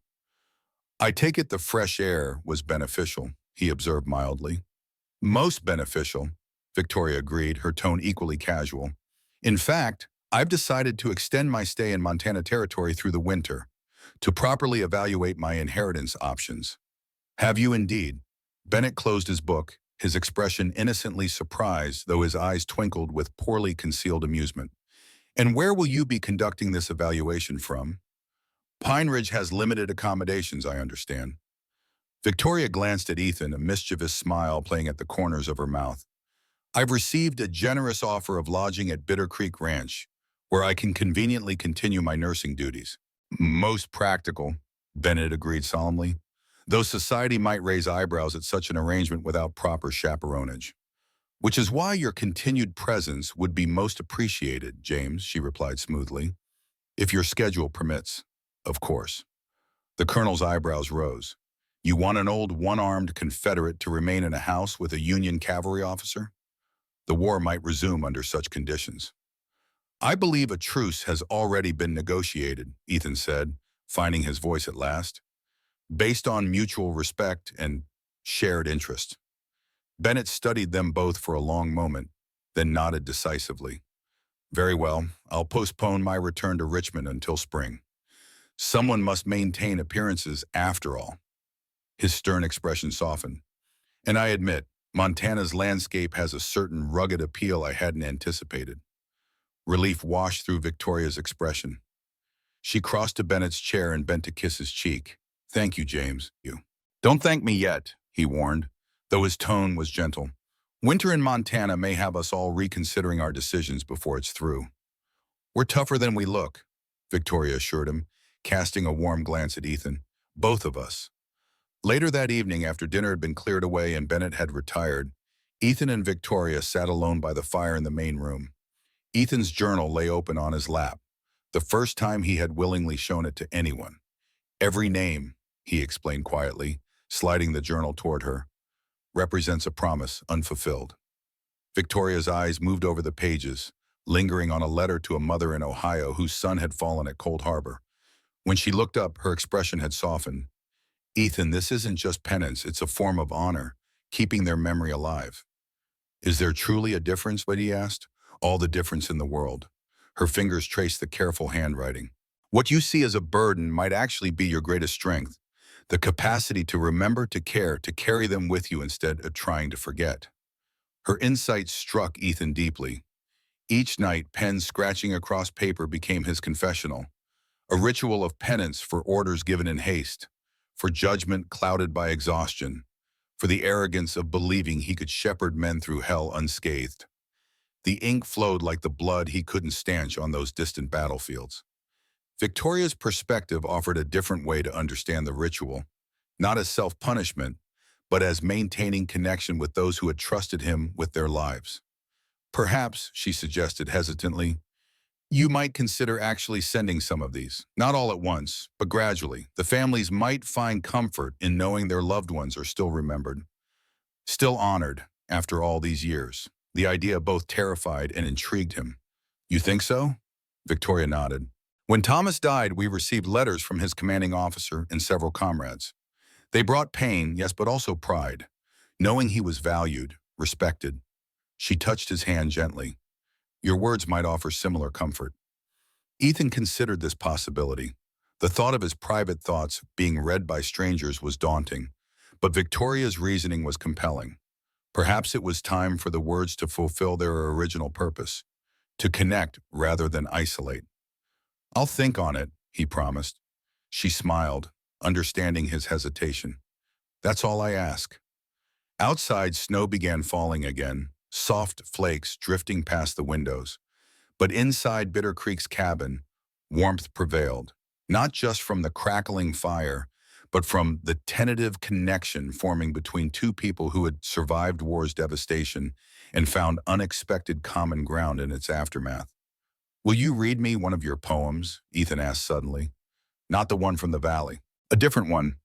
I take it the fresh air was beneficial, he observed mildly. Most beneficial, Victoria agreed, her tone equally casual. In fact, I've decided to extend my stay in Montana Territory through the winter, to properly evaluate my inheritance options. Have you indeed? Bennett closed his book, his expression innocently surprised, though his eyes twinkled with poorly concealed amusement. And where will you be conducting this evaluation from? Pine Ridge has limited accommodations, I understand. Victoria glanced at Ethan, a mischievous smile playing at the corners of her mouth. I've received a generous offer of lodging at Bitter Creek Ranch, where I can conveniently continue my nursing duties. Most practical, Bennett agreed solemnly, though society might raise eyebrows at such an arrangement without proper chaperonage. Which is why your continued presence would be most appreciated, James, she replied smoothly. If your schedule permits, of course. The colonel's eyebrows rose. You want an old one-armed Confederate to remain in a house with a Union cavalry officer? The war might resume under such conditions. I believe a truce has already been negotiated, Ethan said, finding his voice at last, based on mutual respect and shared interest. Bennett studied them both for a long moment, then nodded decisively. Very well, I'll postpone my return to Richmond until spring. Someone must maintain appearances after all. His stern expression softened. And I admit, Montana's landscape has a certain rugged appeal I hadn't anticipated. Relief washed through Victoria's expression. She crossed to Bennett's chair and bent to kiss his cheek. Thank you, James. You. Don't thank me yet, he warned, though his tone was gentle. Winter in Montana may have us all reconsidering our decisions before it's through. We're tougher than we look, Victoria assured him, casting a warm glance at Ethan. Both of us. Later that evening, after dinner had been cleared away and Bennett had retired, Ethan and Victoria sat alone by the fire in the main room. Ethan's journal lay open on his lap, the first time he had willingly shown it to anyone. Every name, he explained quietly, sliding the journal toward her, represents a promise unfulfilled. Victoria's eyes moved over the pages, lingering on a letter to a mother in Ohio whose son had fallen at Cold Harbor. When she looked up, her expression had softened. Ethan, this isn't just penance, it's a form of honor, keeping their memory alive. Is there truly a difference, he asked? All the difference in the world. Her fingers traced the careful handwriting. What you see as a burden might actually be your greatest strength, the capacity to remember, to care, to carry them with you instead of trying to forget. Her insight struck Ethan deeply. Each night, pen scratching across paper became his confessional, a ritual of penance for orders given in haste, for judgment clouded by exhaustion, for the arrogance of believing he could shepherd men through hell unscathed. The ink flowed like the blood he couldn't stanch on those distant battlefields. Victoria's perspective offered a different way to understand the ritual, not as self-punishment, but as maintaining connection with those who had trusted him with their lives. Perhaps, she suggested hesitantly, you might consider actually sending some of these, not all at once, but gradually. The families might find comfort in knowing their loved ones are still remembered, still honored after all these years. The idea both terrified and intrigued him. You think so? Victoria nodded. When Thomas died, we received letters from his commanding officer and several comrades. They brought pain, yes, but also pride, knowing he was valued, respected. She touched his hand gently. Your words might offer similar comfort. Ethan considered this possibility. The thought of his private thoughts being read by strangers was daunting, but Victoria's reasoning was compelling. Perhaps it was time for the words to fulfill their original purpose, to connect rather than isolate. I'll think on it, he promised. She smiled, understanding his hesitation. That's all I ask. Outside, snow began falling again, soft flakes drifting past the windows. But inside Bitter Creek's cabin, warmth prevailed, not just from the crackling fire, but from the tentative connection forming between two people who had survived war's devastation and found unexpected common ground in its aftermath. Will you read me one of your poems? Ethan asked suddenly. Not the one from the valley. A different one.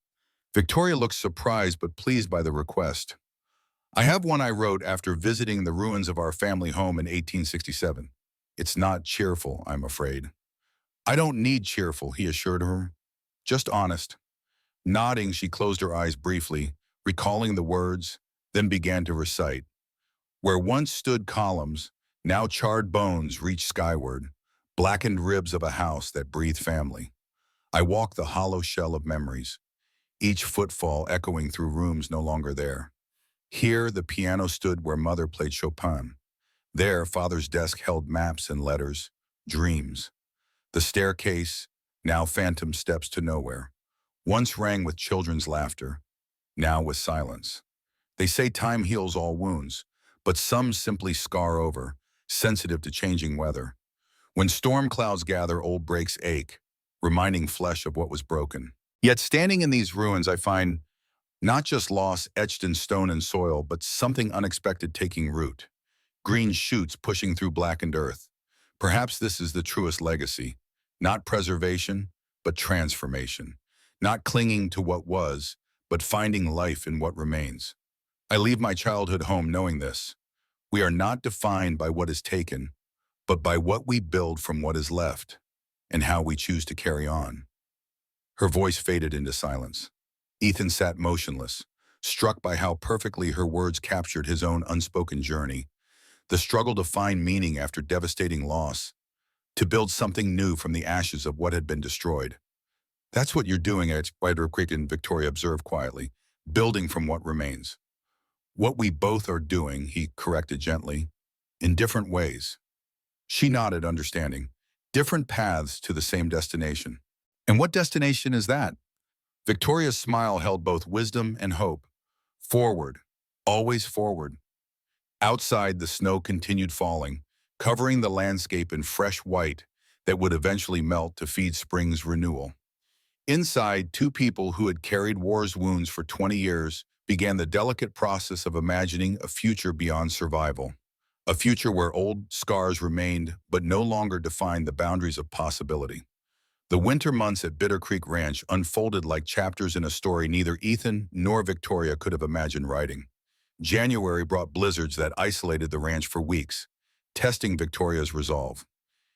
Victoria looked surprised but pleased by the request. I have one I wrote after visiting the ruins of our family home in 1867. It's not cheerful, I'm afraid. I don't need cheerful, he assured her. Just honest. Nodding, she closed her eyes briefly, recalling the words, then began to recite. Where once stood columns, now charred bones reach skyward, blackened ribs of a house that breathed family. I walk the hollow shell of memories, each footfall echoing through rooms no longer there. Here, the piano stood where mother played Chopin. There, father's desk held maps and letters, dreams. The staircase, now phantom steps to nowhere, once rang with children's laughter, now with silence. They say time heals all wounds, but some simply scar over, sensitive to changing weather. When storm clouds gather, old breaks ache, reminding flesh of what was broken. Yet standing in these ruins, I find not just loss etched in stone and soil, but something unexpected taking root. Green shoots pushing through blackened earth. Perhaps this is the truest legacy. Not preservation, but transformation. Not clinging to what was, but finding life in what remains. I leave my childhood home knowing this. We are not defined by what is taken, but by what we build from what is left, and how we choose to carry on. Her voice faded into silence. Ethan sat motionless, struck by how perfectly her words captured his own unspoken journey, the struggle to find meaning after devastating loss, to build something new from the ashes of what had been destroyed. That's what you're doing at Bitter Creek, and Victoria observed quietly, building from what remains. What we both are doing, he corrected gently, in different ways. She nodded, understanding. Different paths to the same destination. And what destination is that? Victoria's smile held both wisdom and hope. Forward, always forward. Outside, the snow continued falling, covering the landscape in fresh white that would eventually melt to feed spring's renewal. Inside, two people who had carried war's wounds for 20 years began the delicate process of imagining a future beyond survival. A future where old scars remained but no longer defined the boundaries of possibility. The winter months at Bitter Creek Ranch unfolded like chapters in a story neither Ethan nor Victoria could have imagined writing. January brought blizzards that isolated the ranch for weeks, testing Victoria's resolve.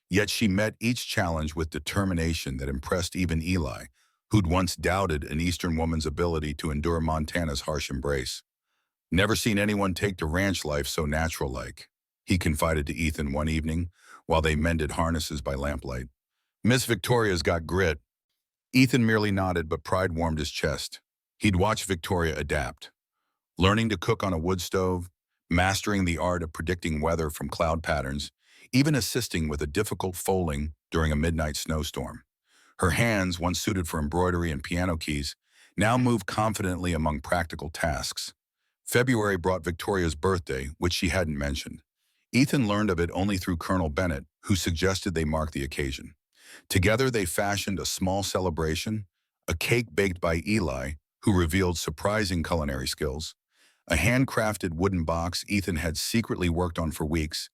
Yet she met each challenge with determination that impressed even Eli, who'd once doubted an Eastern woman's ability to endure Montana's harsh embrace. Never seen anyone take to ranch life so natural-like, he confided to Ethan one evening while they mended harnesses by lamplight. Miss Victoria's got grit. Ethan merely nodded, but pride warmed his chest. He'd watched Victoria adapt, learning to cook on a wood stove, mastering the art of predicting weather from cloud patterns, even assisting with a difficult folding during a midnight snowstorm. Her hands, once suited for embroidery and piano keys, now moved confidently among practical tasks. February brought Victoria's birthday, which she hadn't mentioned. Ethan learned of it only through Colonel Bennett, who suggested they mark the occasion. Together they fashioned a small celebration, a cake baked by Eli, who revealed surprising culinary skills, a handcrafted wooden box Ethan had secretly worked on for weeks,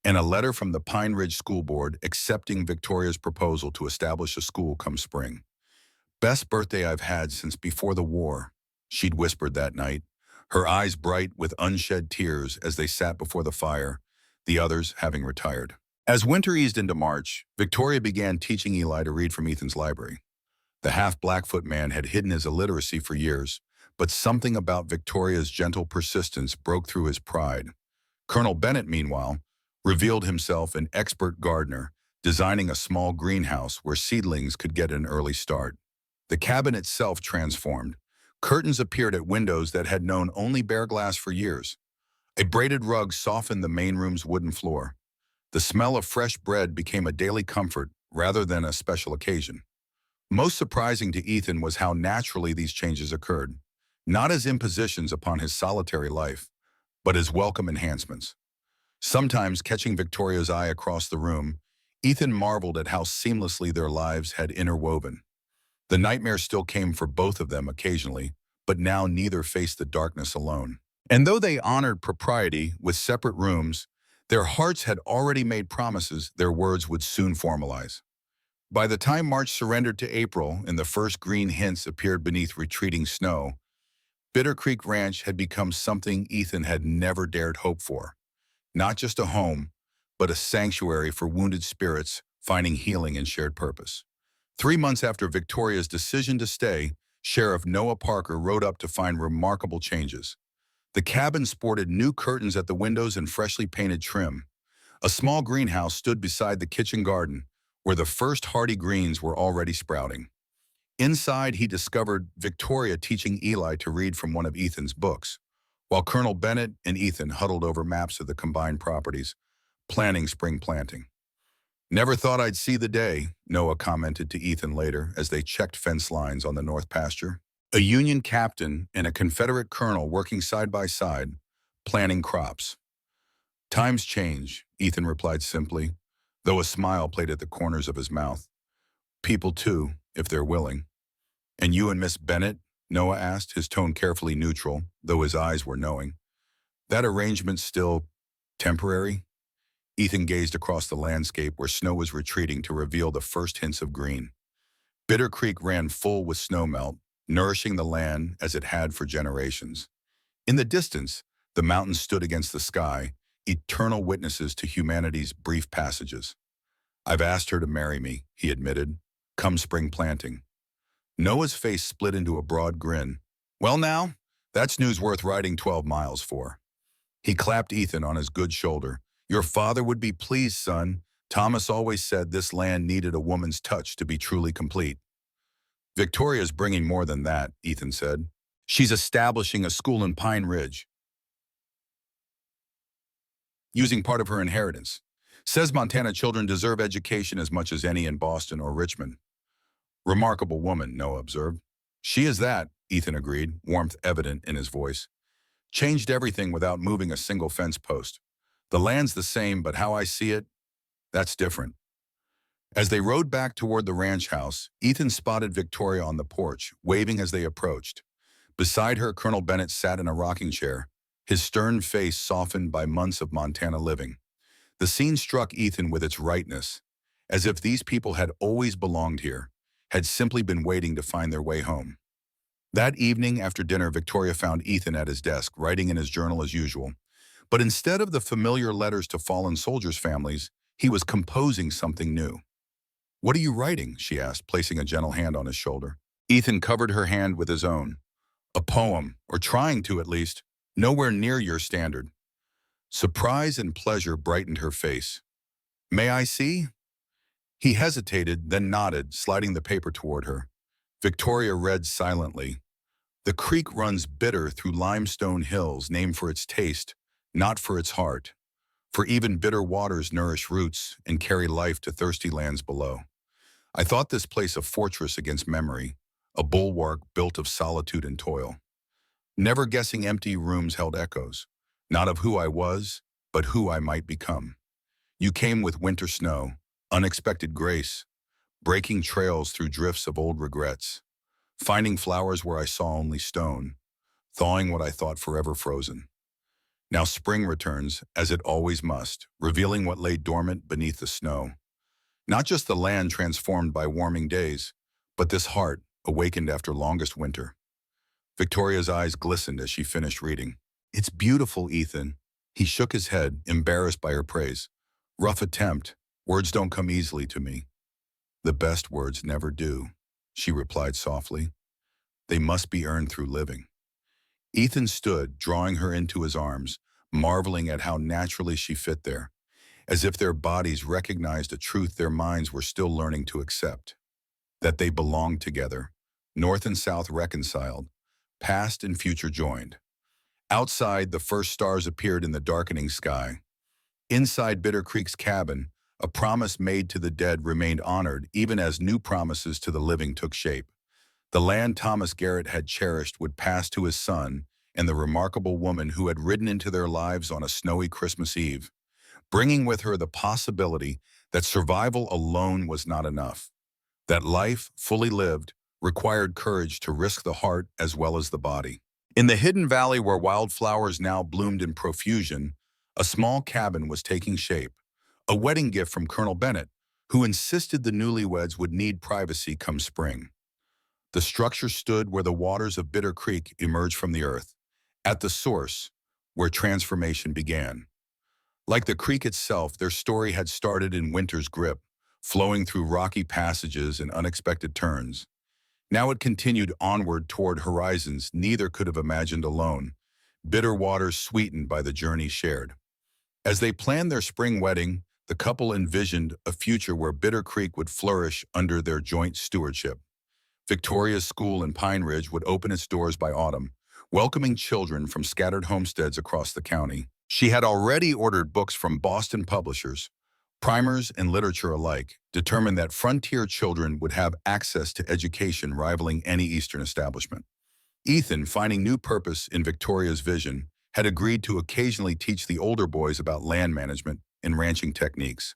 and a letter from the Pine Ridge School Board accepting Victoria's proposal to establish a school come spring. "Best birthday I've had since before the war," she'd whispered that night, her eyes bright with unshed tears as they sat before the fire, the others having retired. As winter eased into March, Victoria began teaching Eli to read from Ethan's library. The half-Blackfoot man had hidden his illiteracy for years, but something about Victoria's gentle persistence broke through his pride. Colonel Bennett, meanwhile, revealed himself an expert gardener, designing a small greenhouse where seedlings could get an early start. The cabin itself transformed. Curtains appeared at windows that had known only bare glass for years. A braided rug softened the main room's wooden floor. The smell of fresh bread became a daily comfort rather than a special occasion. Most surprising to Ethan was how naturally these changes occurred, not as impositions upon his solitary life, but as welcome enhancements. Sometimes catching Victoria's eye across the room, Ethan marveled at how seamlessly their lives had interwoven. The nightmare still came for both of them occasionally, but now neither faced the darkness alone. And though they honored propriety with separate rooms, their hearts had already made promises their words would soon formalize. By the time March surrendered to April and the first green hints appeared beneath retreating snow, Bitter Creek Ranch had become something Ethan had never dared hope for. Not just a home, but a sanctuary for wounded spirits finding healing in shared purpose. 3 months after Victoria's decision to stay, Sheriff Noah Parker rode up to find remarkable changes. The cabin sported new curtains at the windows and freshly painted trim. A small greenhouse stood beside the kitchen garden, where the first hardy greens were already sprouting. Inside, he discovered Victoria teaching Eli to read from one of Ethan's books, while Colonel Bennett and Ethan huddled over maps of the combined properties, planning spring planting. "Never thought I'd see the day," Noah commented to Ethan later as they checked fence lines on the north pasture. A Union captain and a Confederate colonel working side by side, planting crops. "Times change," Ethan replied simply, though a smile played at the corners of his mouth. "People too, if they're willing." "And you and Miss Bennett?" Noah asked, his tone carefully neutral, though his eyes were knowing. "That arrangement's still temporary?" Ethan gazed across the landscape where snow was retreating to reveal the first hints of green. Bitter Creek ran full with snowmelt, nourishing the land as it had for generations. In the distance, the mountains stood against the sky, eternal witnesses to humanity's brief passages. "I've asked her to marry me," he admitted, "come spring planting." Noah's face split into a broad grin. "Well now, that's news worth riding 12 miles for." He clapped Ethan on his good shoulder. "Your father would be pleased, son. Thomas always said this land needed a woman's touch to be truly complete." "Victoria's bringing more than that," Ethan said. "She's establishing a school in Pine Ridge, using part of her inheritance. Says Montana children deserve education as much as any in Boston or Richmond." "Remarkable woman," Noah observed. "She is that," Ethan agreed, warmth evident in his voice. "Changed everything without moving a single fence post. The land's the same, but how I see it, that's different." As they rode back toward the ranch house, Ethan spotted Victoria on the porch, waving as they approached. Beside her, Colonel Bennett sat in a rocking chair, his stern face softened by months of Montana living. The scene struck Ethan with its rightness, as if these people had always belonged here, had simply been waiting to find their way home. That evening after dinner, Victoria found Ethan at his desk, writing in his journal as usual. But instead of the familiar letters to fallen soldiers' families, he was composing something new. "What are you writing?" she asked, placing a gentle hand on his shoulder. Ethan covered her hand with his own. "A poem, or trying to at least, nowhere near your standard." Surprise and pleasure brightened her face. "May I see?" He hesitated, then nodded, sliding the paper toward her. Victoria read silently. "The creek runs bitter through limestone hills, named for its taste, not for its heart. For even bitter waters nourish roots and carry life to thirsty lands below. I thought this place a fortress against memory, a bulwark built of solitude and toil. Never guessing empty rooms held echoes, not of who I was, but who I might become. You came with winter snow, unexpected grace, breaking trails through drifts of old regrets. finding flowers where I saw only stone, thawing what I thought forever frozen. Now spring returns, as it always must, revealing what lay dormant beneath the snow. Not just the land transformed by warming days, but this heart awakened after longest winter. Victoria's eyes glistened as she finished reading. It's beautiful, Ethan. He shook his head, embarrassed by her praise. Rough attempt. Words don't come easily to me. The best words never do, she replied softly. They must be earned through living. Ethan stood, drawing her into his arms, marveling at how naturally she fit there, as if their bodies recognized a truth their minds were still learning to accept, that they belonged together, north and south reconciled, past and future joined. Outside, the first stars appeared in the darkening sky. Inside Bitter Creek's cabin, a promise made to the dead remained honored even as new promises to the living took shape. The land Thomas Garrett had cherished would pass to his son and the remarkable woman who had ridden into their lives on a snowy Christmas Eve, bringing with her the possibility that survival alone was not enough, that life, fully lived, required courage to risk the heart as well as the body. In the hidden valley where wildflowers now bloomed in profusion, a small cabin was taking shape, a wedding gift from Colonel Bennett, who insisted the newlyweds would need privacy come spring. The structure stood where the waters of Bitter Creek emerged from the earth, at the source, where transformation began. Like the creek itself, their story had started in winter's grip, flowing through rocky passages and unexpected turns. Now it continued onward toward horizons neither could have imagined alone, bitter waters sweetened by the journey shared. As they planned their spring wedding, the couple envisioned a future where Bitter Creek would flourish under their joint stewardship. Victoria's school in Pine Ridge would open its doors by autumn, welcoming children from scattered homesteads across the county. She had already ordered books from Boston publishers, primers and literature alike, determined that frontier children would have access to education rivaling any Eastern establishment. Ethan, finding new purpose in Victoria's vision, had agreed to occasionally teach the older boys about land management and ranching techniques.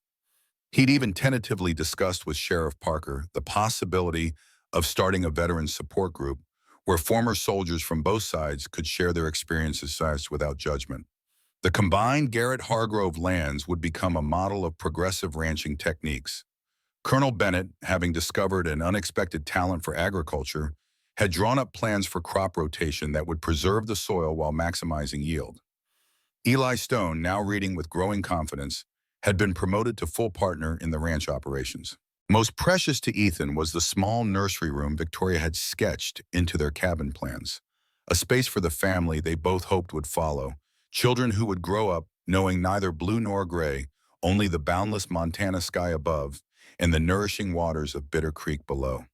He'd even tentatively discussed with Sheriff Parker the possibility of starting a veterans support group where former soldiers from both sides could share their experiences without judgment. The combined Garrett-Hargrove lands would become a model of progressive ranching techniques. Colonel Bennett, having discovered an unexpected talent for agriculture, had drawn up plans for crop rotation that would preserve the soil while maximizing yield. Eli Stone, now reading with growing confidence, had been promoted to full partner in the ranch operations. Most precious to Ethan was the small nursery room Victoria had sketched into their cabin plans, a space for the family they both hoped would follow, children who would grow up knowing neither blue nor gray, only the boundless Montana sky above and the nourishing waters of Bitter Creek below.